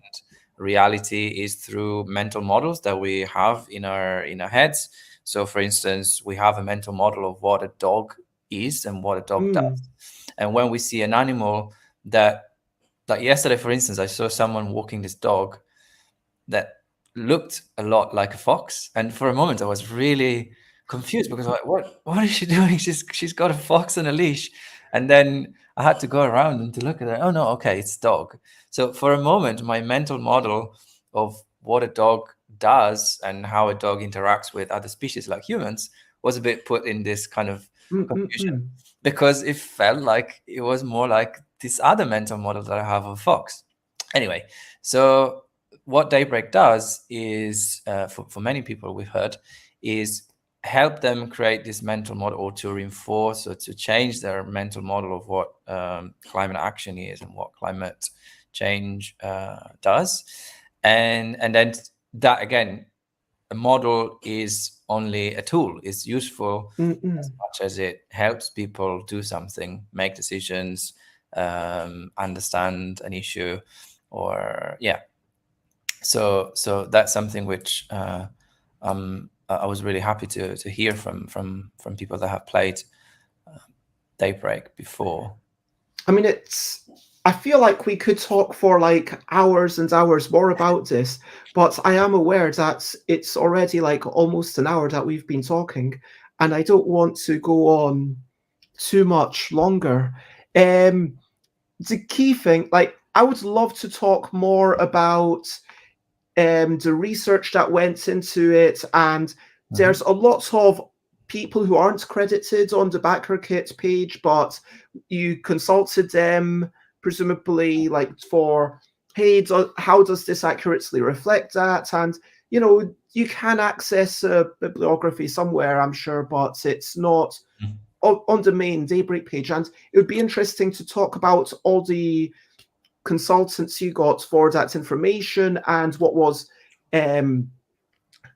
reality is through mental models that we have in our heads. So for instance, we have a mental model of what a dog is and what a dog does. And when we see an animal that, like yesterday, for instance, I saw someone walking this dog that looked a lot like a fox, and for a moment I was really confused because like, what is she doing? She's got a fox on a leash. And then I had to go around and to look at it. Oh no, okay, it's dog. So for a moment, my mental model of what a dog does and how a dog interacts with other species like humans was a bit put in this kind of confusion, because it felt like it was more like this other mental model that I have of a fox. Anyway, so what Daybreak does is, for many people we've heard, is help them create this mental model, or to reinforce or to change their mental model of what climate action is and what climate change does. And then that, again, a model is only a tool. It's useful as much as it helps people do something, make decisions, understand an issue, or So that's something which I was really happy to hear from people that have played Daybreak before. I mean, I feel like we could talk for like hours and hours more about this, but I am aware that it's already like almost an hour that we've been talking, and I don't want to go on too much longer. The key thing, like, I would love to talk more about the research that went into it, and there's a lot of people who aren't credited on the backer kit page, but you consulted them presumably like for, hey, how does this accurately reflect that? And you can access a bibliography somewhere, I'm sure, but it's not on the main Daybreak page. And it would be interesting to talk about all the consultants you got for that information and what was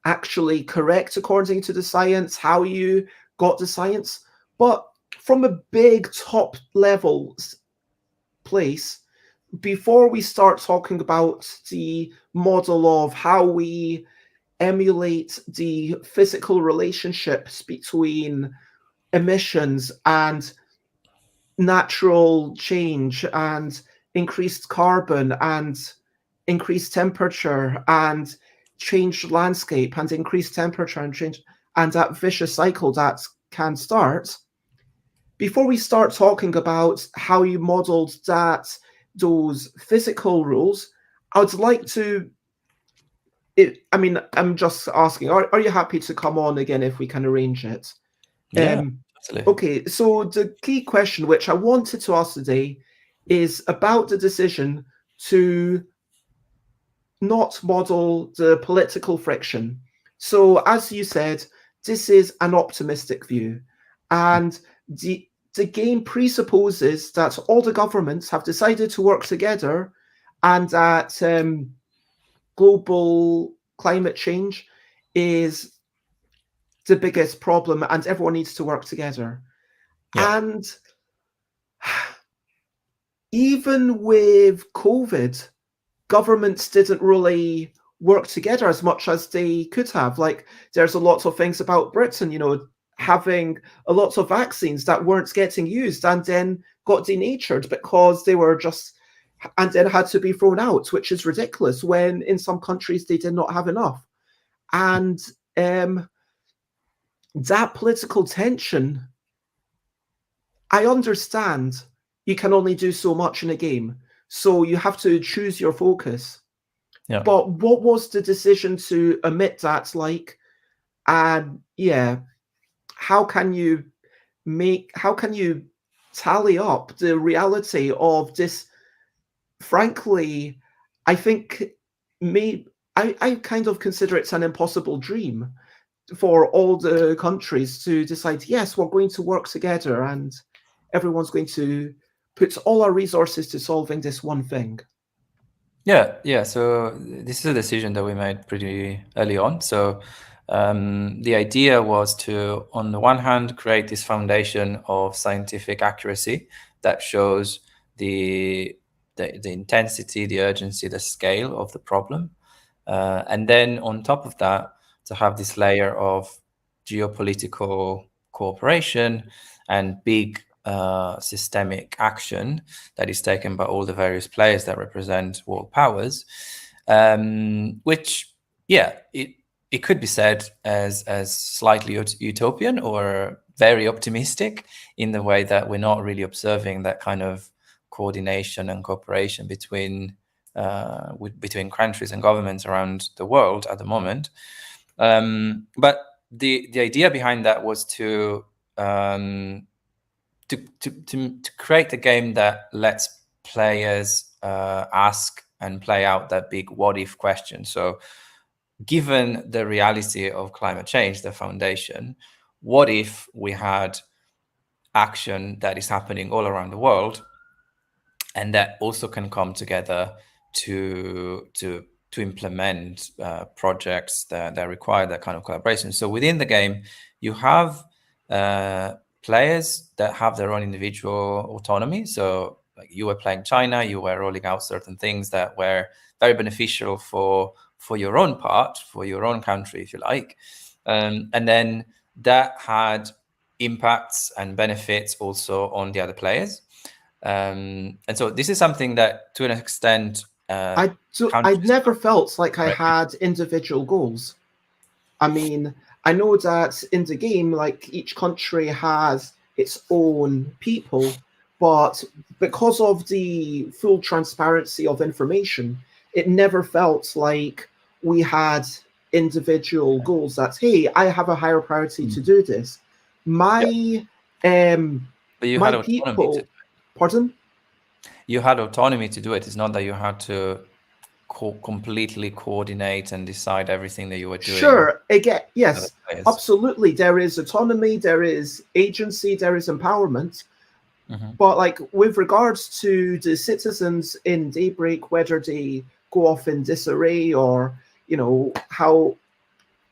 actually correct according to the science, how you got the science. But from a big top level place, before we start talking about the model of how we emulate the physical relationships between emissions and natural change and increased carbon and increased temperature and changed landscape and increased temperature and change, and that vicious cycle that can start, before we start talking about how you modeled those physical rules, I would like to, I'm just asking, are you happy to come on again if we can arrange it? Yeah, absolutely. Okay, so the key question which I wanted to ask today is about the decision to not model the political friction. So, as you said, this is an optimistic view, and the game presupposes that all the governments have decided to work together, and that global climate change is the biggest problem, and everyone needs to work together. Yeah. And even with COVID, governments didn't really work together as much as they could have. Like, there's a lot of things about Britain, having a lot of vaccines that weren't getting used and then got denatured because they were just, and then had to be thrown out, which is ridiculous when in some countries they did not have enough. And that political tension, I understand you can only do so much in a game. So you have to choose your focus. Yeah. But what was the decision to omit that like? And how can you tally up the reality of this? Frankly, I think I kind of consider it an impossible dream for all the countries to decide, yes, we're going to work together and everyone's going to put all our resources to solving this one thing. Yeah. So this is a decision that we made pretty early on. So the idea was to, on the one hand, create this foundation of scientific accuracy that shows the intensity, the urgency, the scale of the problem. And then on top of that, to have this layer of geopolitical cooperation and big systemic action that is taken by all the various players that represent world powers, which, it could be said as slightly utopian or very optimistic, in the way that we're not really observing that kind of coordination and cooperation between countries and governments around the world at the moment. But the idea behind that was to create a game that lets players ask and play out that big what if question. So given the reality of climate change, the foundation, what if we had action that is happening all around the world and that also can come together to implement projects that require that kind of collaboration. So within the game, you have players that have their own individual autonomy. So like you were playing China, you were rolling out certain things that were very beneficial for your own part, for your own country, if you like. And then that had impacts and benefits also on the other players. And so this is something that, to an extent, I never felt like I had individual goals. I mean, I know that in the game, like, each country has its own people, but because of the full transparency of information, it never felt like we had individual goals that, hey, I have a higher priority to do this. My but you had people, pardon? You had autonomy to do it. It's not that you had to completely coordinate and decide everything that you were doing. Sure, again, yes, absolutely. There is autonomy, there is agency, there is empowerment. But like, with regards to the citizens in Daybreak, whether they go off in disarray or, how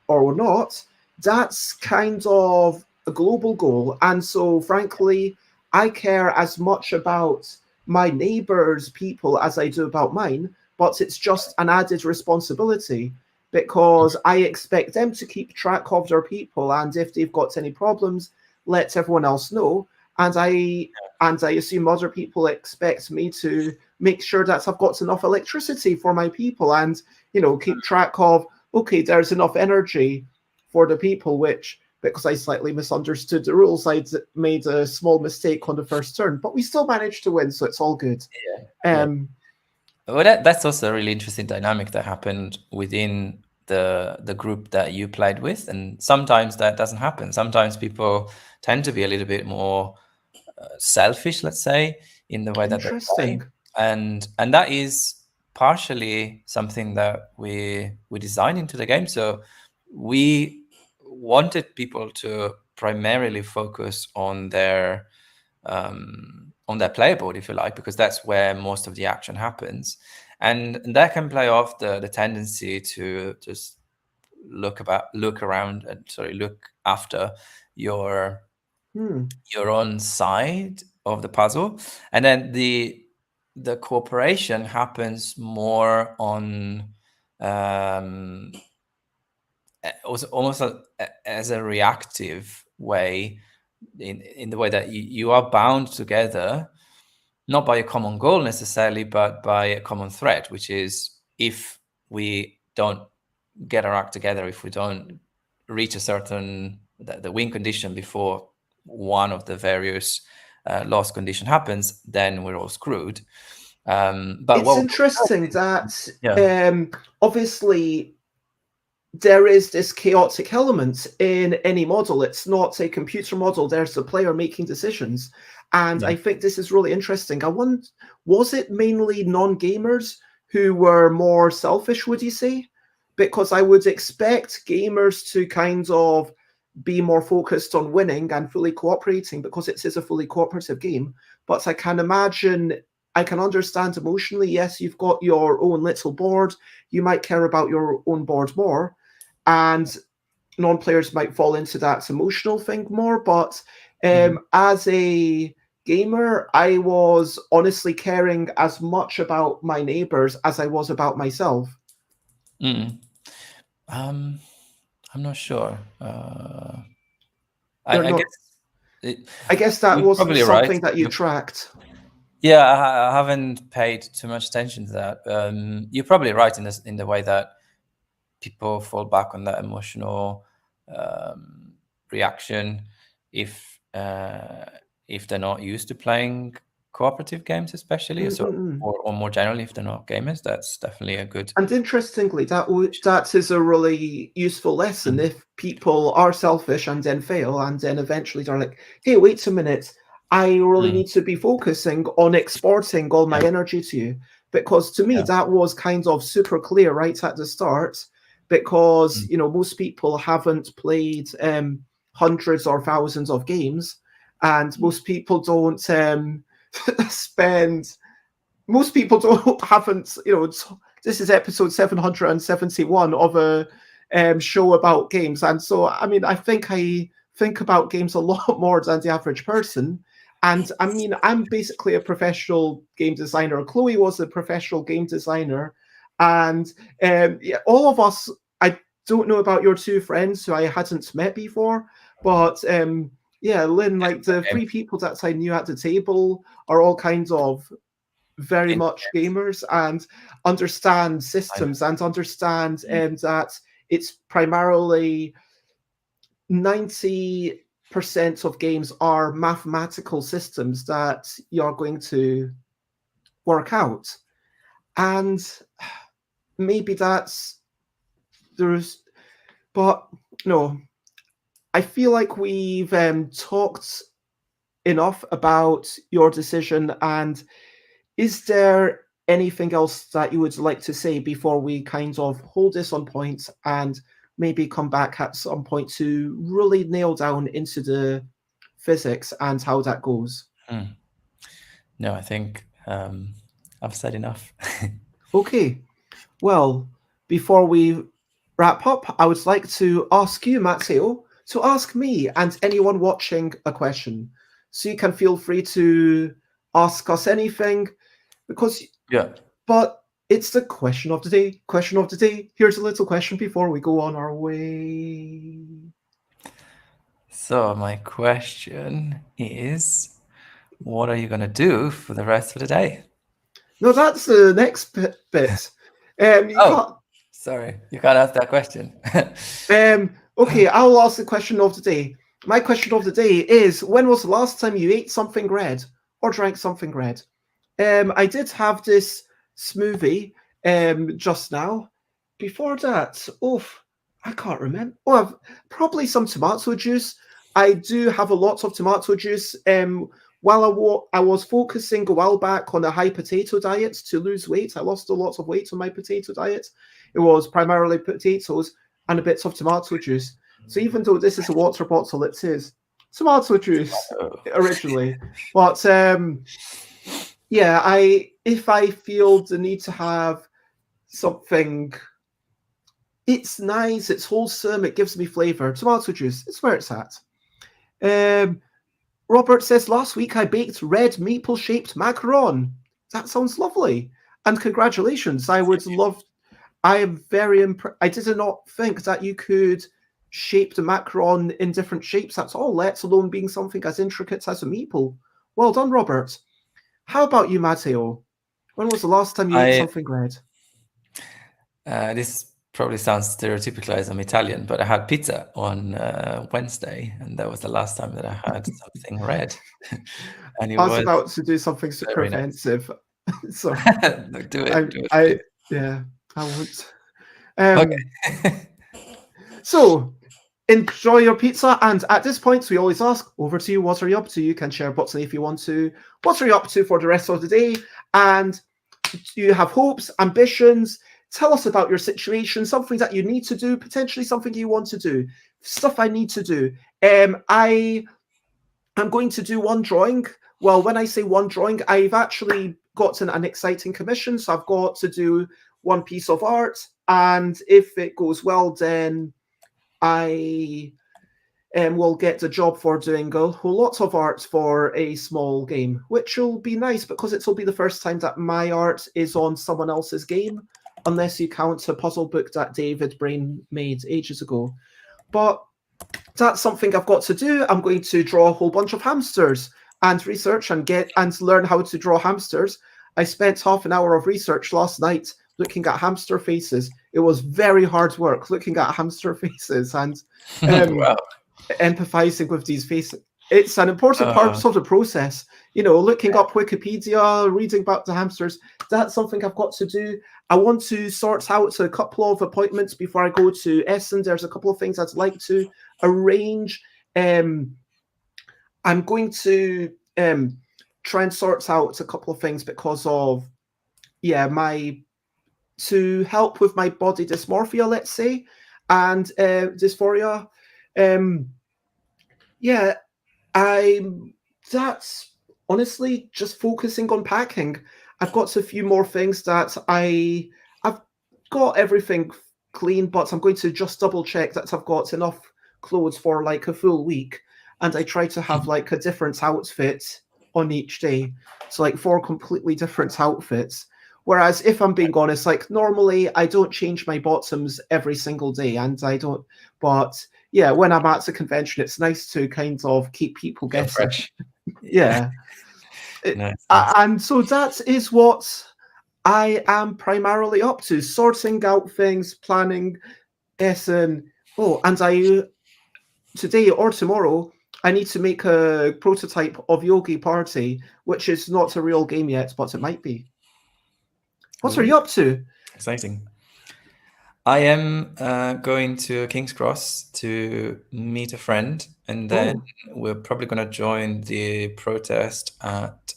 or not, that's kind of a global goal. And so, frankly, I care as much about my neighbors' people as I do about mine, but it's just an added responsibility because I expect them to keep track of their people. And if they've got any problems, let everyone else know. and I assume other people expect me to make sure that I've got enough electricity for my people, and keep track of, okay, there's enough energy for the people, which, because I slightly misunderstood the rules, I made a small mistake on the first turn, but we still managed to win, so it's all good. Well, that's also a really interesting dynamic that happened within the group that you played with, and sometimes that doesn't happen. Sometimes people tend to be a little bit more selfish, let's say, in the way that they play, and that is partially something that we designed into the game. So we wanted people to primarily focus on their playboard, if you like, because that's where most of the action happens, and that can play off the tendency to just look around and look after your own side of the puzzle, and then the cooperation happens more on almost as a reactive way, in the way that you are bound together, not by a common goal necessarily, but by a common threat, which is, if we don't get our act together, if we don't reach a certain the win condition before one of the various loss condition happens, then we're all screwed. But it's interesting that obviously there is this chaotic element in any model. It's not a computer model. There's a player making decisions. And I think this is really interesting. I wonder, was it mainly non-gamers who were more selfish, would you say? Because I would expect gamers to kind of be more focused on winning and fully cooperating, because it is a fully cooperative game. But I can understand emotionally, yes, you've got your own little board. You might care about your own board more. And non-players might fall into that emotional thing more. But as a gamer, I was honestly caring as much about my neighbors as I was about myself. I'm not sure. I guess that wasn't something that you tracked. Yeah, I haven't paid too much attention to that. You're probably right in the way that people fall back on that emotional reaction if they're not used to playing cooperative games, especially, or more generally, if they're not gamers. That's definitely a good. And interestingly, that is a really useful lesson. If people are selfish and then fail, and then eventually they're like, "Hey, wait a minute, I really need to be focusing on exporting all my energy to you," because to me that was kind of super clear right at the start. Because most people haven't played hundreds or thousands of games, and most people don't most people haven't, this is episode 771 of a show about games. And so, I mean, I think about games a lot more than the average person. And I mean, I'm basically a professional game designer. Chloe was a professional game designer. And all of us, I don't know about your two friends who I hadn't met before, but Lynn, like the three people that I knew at the table are all kinds of very much gamers and understand systems and understand that it's primarily 90% of games are mathematical systems that you're going to work out. And maybe but no, I feel like we've talked enough about your decision. And is there anything else that you would like to say before we kind of hold this on point and maybe come back at some point to really nail down into the physics and how that goes? No, I think I've said enough. Okay. Well, before we wrap up, I would like to ask you, Matteo, to ask me and anyone watching a question. So you can feel free to ask us anything, because but it's the question of the day. Question of the day. Here's a little question before we go on our way. So my question is, what are you going to do for the rest of the day? No, that's the next bit. You Oh, can't. sorry, you can't ask that question. Okay, I'll ask the question of the day. My question of the day is: when was the last time you ate something red or drank something red? I did have this smoothie just now. Before that, I can't remember. Oh, probably some tomato juice. I do have a lot of tomato juice. While I was focusing a while back on a high potato diet to lose weight, I lost a lot of weight on my potato diet. It was primarily potatoes and a bit of tomato juice. So even though this is a water bottle, it says tomato juice originally. But yeah, if I feel the need to have something, it's nice, it's wholesome, it gives me flavor. Tomato juice, it's where it's at. Robert says last week I baked red maple shaped macaron. That sounds lovely, and congratulations. I would love. I am very impressed. I did not think that you could shape the macaron in different shapes at all, let alone being something as intricate as a maple. Well done, Robert. How about you, Matteo? When was the last time you ate something red? This probably sounds stereotypical as I'm Italian, but I had pizza on Wednesday, and that was the last time that I had something red. And it I was was about to do something super very nice. offensive. Sorry. Do it. Yeah, I won't. Okay. So, enjoy your pizza. And at this point, we always ask, over to you, what are you up to? You can share button if you want to. What are you up to for the rest of the day? And do you have hopes, ambitions? Tell us about your situation, something that you need to do, potentially something you want to do, stuff I need to do. I am going to do one drawing. Well, when I say one drawing, I've actually gotten an exciting commission. So I've got to do one piece of art. And if it goes well, then I will get the job for doing a whole lot of art for a small game, which will be nice because it will be the first time that my art is on someone else's game, unless you count a puzzle book that David Brain made ages ago. But that's something I've got to do. I'm going to draw a whole bunch of hamsters and research and learn how to draw hamsters. I spent half an hour of research last night looking at hamster faces. It was very hard work looking at hamster faces and Wow. empathizing with these faces. It's an important part of the process. You know, looking up Wikipedia, reading about the hamsters, that's something I've got to do. I want to sort out a couple of appointments before I go to Essen. There's a couple of things I'd like to arrange. I'm going to try and sort out a couple of things because of, to help with my body dysmorphia, let's say, and dysphoria. That's honestly just focusing on packing. I've got a few more things that I've got everything clean, but I'm going to just double check that I've got enough clothes for like a full week. And I try to have like a different outfit on each day. So like 4 completely different outfits. Whereas if I'm being honest, like normally I don't change my bottoms every single day and I don't, but yeah, when I'm at the convention, it's nice to kind of keep people guessing. Yeah. Nice. And so that is what I am primarily up to, sorting out things, planning, Essen. Oh, and today or tomorrow, I need to make a prototype of Yogi Party, which is not a real game yet, but it might be. What are you up to? Exciting. I am going to King's Cross to meet a friend, and then we're probably going to join the protest at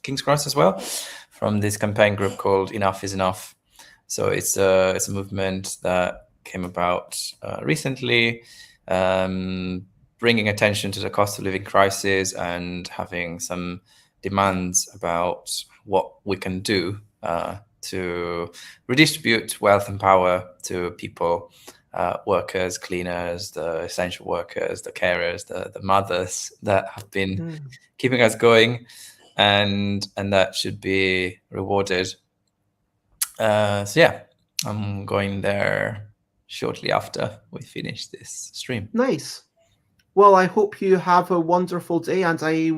King's Cross as well from this campaign group called Enough is Enough. So it's a movement that came about recently, bringing attention to the cost of living crisis and having some demands about what we can do to redistribute wealth and power to people, workers, cleaners, the essential workers, the carers, the mothers that have been keeping us going, and that should be rewarded. So yeah, I'm going there shortly after we finish this stream. Nice. Well, I hope you have a wonderful day, and I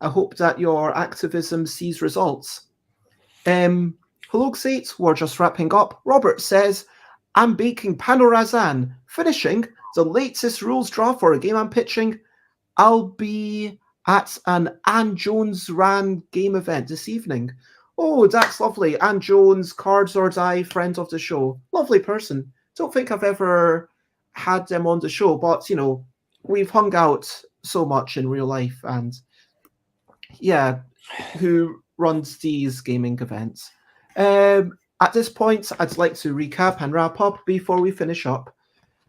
hope that your activism sees results. Hello, Xate. We're just wrapping up. Robert says, I'm baking Panorazan, finishing the latest rules draw for a game I'm pitching. I'll be at an Anne Jones ran game event this evening. Oh, that's lovely. Anne Jones, Cards or Die, friend of the show. Lovely person. Don't think I've ever had them on the show, but, we've hung out so much in real life, and yeah, who runs these gaming events. At this point, I'd like to recap and wrap up before we finish up.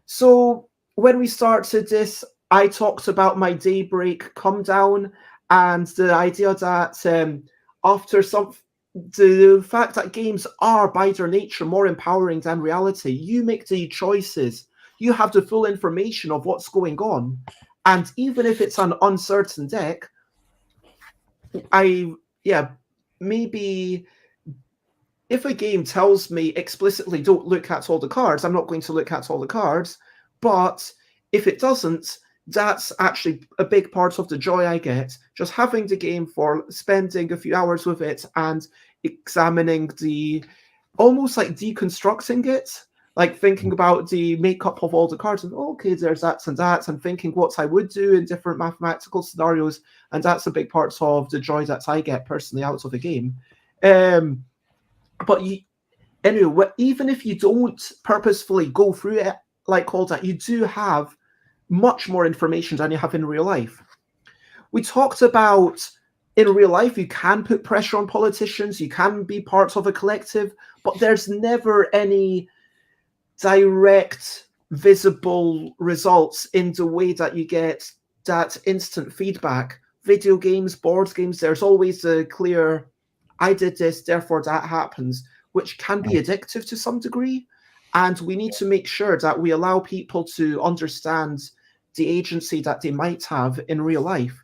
So when we started this, I talked about my Daybreak come down and the idea that after the fact that games are by their nature more empowering than reality, you make the choices, you have the full information of what's going on, and even if it's an uncertain deck, maybe if a game tells me explicitly don't look at all the cards, I'm not going to look at all the cards. But if it doesn't, that's actually a big part of the joy I get. Just having the game, for spending a few hours with it and examining almost like deconstructing it, like thinking about the makeup of all the cards and, okay, there's that and that, and thinking what I would do in different mathematical scenarios. And that's a big part of the joy that I get personally out of a game. But anyway, even if you don't purposefully go through it like all that, you do have much more information than you have in real life. We talked about in real life, you can put pressure on politicians, you can be part of a collective, but there's never any direct, visible results in the way that you get that instant feedback. Video games, board games, there's always a clear, I did this, therefore that happens, which can be addictive to some degree. And we need to make sure that we allow people to understand the agency that they might have in real life.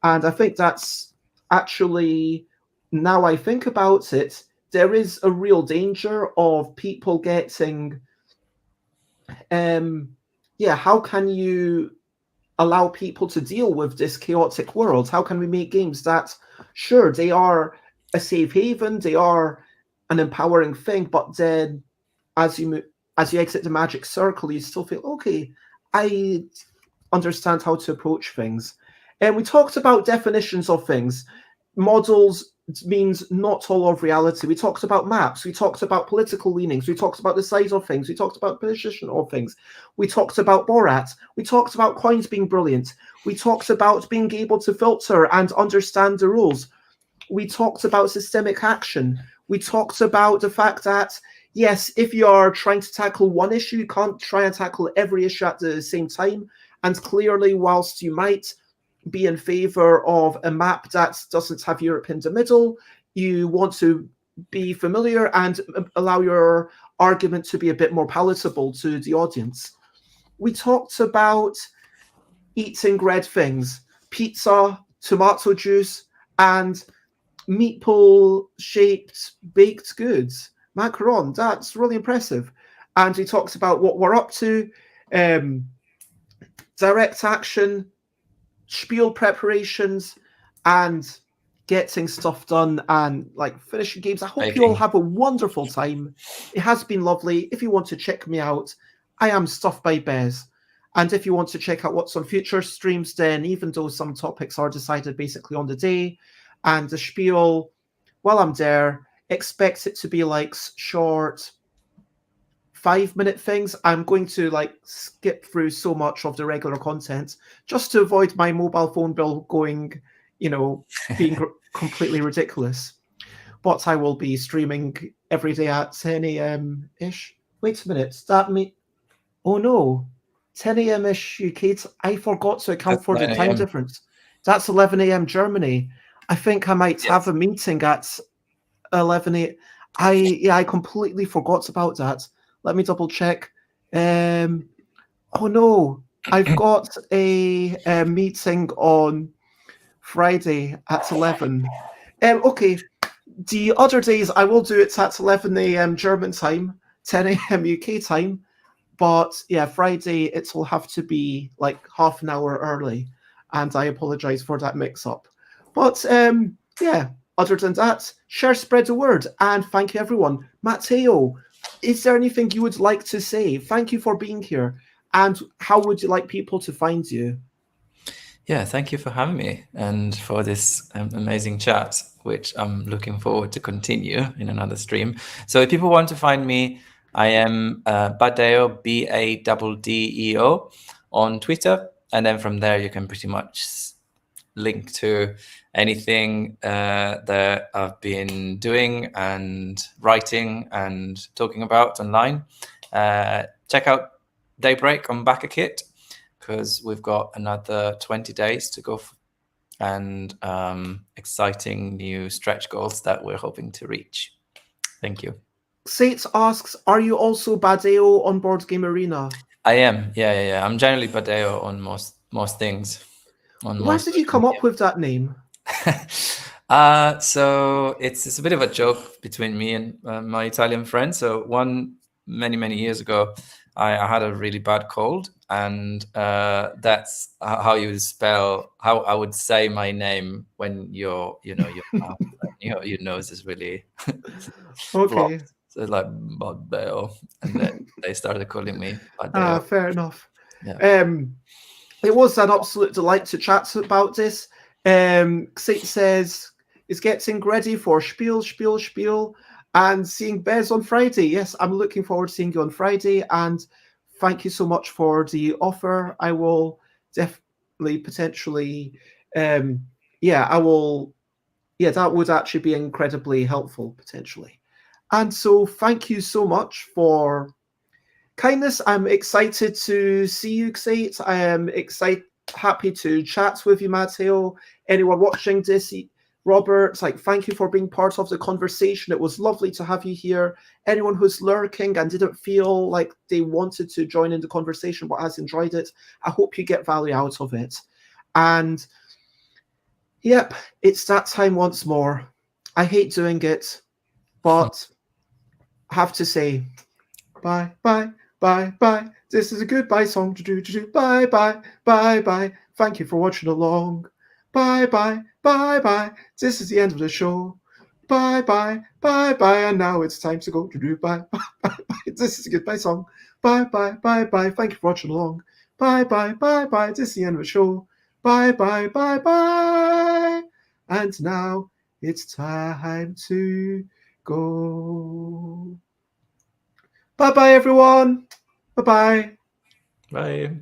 And I think that's actually, now I think about it, there is a real danger of people getting, how can you allow people to deal with this chaotic world? How can we make games that, sure, they are a safe haven, they are an empowering thing, but then as you exit the magic circle, you still feel, okay, I understand how to approach things. And we talked about definitions of things. Models means not all of reality. We talked about maps. We talked about political leanings. We talked about the size of things. We talked about position of things. We talked about Borat. We talked about coins being brilliant. We talked about being able to filter and understand the rules. We talked about systemic action. We talked about the fact that, yes, if you are trying to tackle one issue, you can't try and tackle every issue at the same time. And clearly, whilst you might be in favor of a map that doesn't have Europe in the middle, you want to be familiar and allow your argument to be a bit more palatable to the audience. We talked about eating red things, pizza, tomato juice, and meatball-shaped baked goods. Macaron, that's really impressive. And we talked about what we're up to, direct action, spiel preparations, and getting stuff done and like finishing games. I hope you all have a wonderful time. It has been lovely. If you want to check me out, I am Stuff by Bez. And if you want to check out what's on future streams, then even though some topics are decided basically on the day, and the spiel, while I'm there, expect it to be like short 5-minute things. I'm going to like skip through so much of the regular content just to avoid my mobile phone bill going, being completely ridiculous. But I will be streaming every day at 10 a.m.-ish. Wait a minute, oh no, 10 a.m.-ish UK. I forgot to account for the time difference. That's 11 a.m. Germany. I think I might have a meeting at 11 a.m. I completely forgot about that. Let me double check. Oh no, I've got a meeting on Friday at 11. Okay, the other days I will do it at 11 a.m. German time, 10 a.m. UK time. But yeah, Friday, it'll have to be like half an hour early. And I apologize for that mix up. But yeah, other than that, share, spread the word. And thank you, everyone. Matteo, is there anything you would like to say? Thank you for being here. And how would you like people to find you? Yeah, thank you for having me and for this amazing chat, which I'm looking forward to continue in another stream. So if people want to find me, I am Badeo, Baddeo, on Twitter. And then from there, you can pretty much link to anything that I've been doing and writing and talking about online. Check out Daybreak on BackerKit, because we've got another 20 days to go and exciting new stretch goals that we're hoping to reach. Thank you. Sates asks, are you also Badeo on Board Game Arena? I am. Yeah. I'm generally Badeo on most things. Where did you come up with that name? So it's a bit of a joke between me and my Italian friend. So many years ago, I had a really bad cold, and that's how you spell, how I would say my name when your nose is really okay. blocked. So it's like Badeo, and then they started calling me Badeo. Fair enough. Yeah. It was an absolute delight to chat about this. It says it's getting ready for spiel, and seeing Bez on Friday. Yes, I'm looking forward to seeing you on Friday, and thank you so much for the offer. I will definitely potentially, I will. Yeah, that would actually be incredibly helpful potentially. And so, thank you so much for kindness. I'm excited to see you, Xate. I am happy to chat with you, Matteo. Anyone watching this, Robert, thank you for being part of the conversation. It was lovely to have you here. Anyone who's lurking and didn't feel like they wanted to join in the conversation but has enjoyed it, I hope you get value out of it. And yep, it's that time once more. I hate doing it, but I have to say bye. This is a goodbye song. Bye. Thank you for watching along. Bye. This is the end of the show. Bye. And now it's time to go. Bye. This is a goodbye song. Bye. Thank you for watching along. Bye. This is the end of the show. Bye. And now it's time to go. Bye, everyone. Bye. Bye.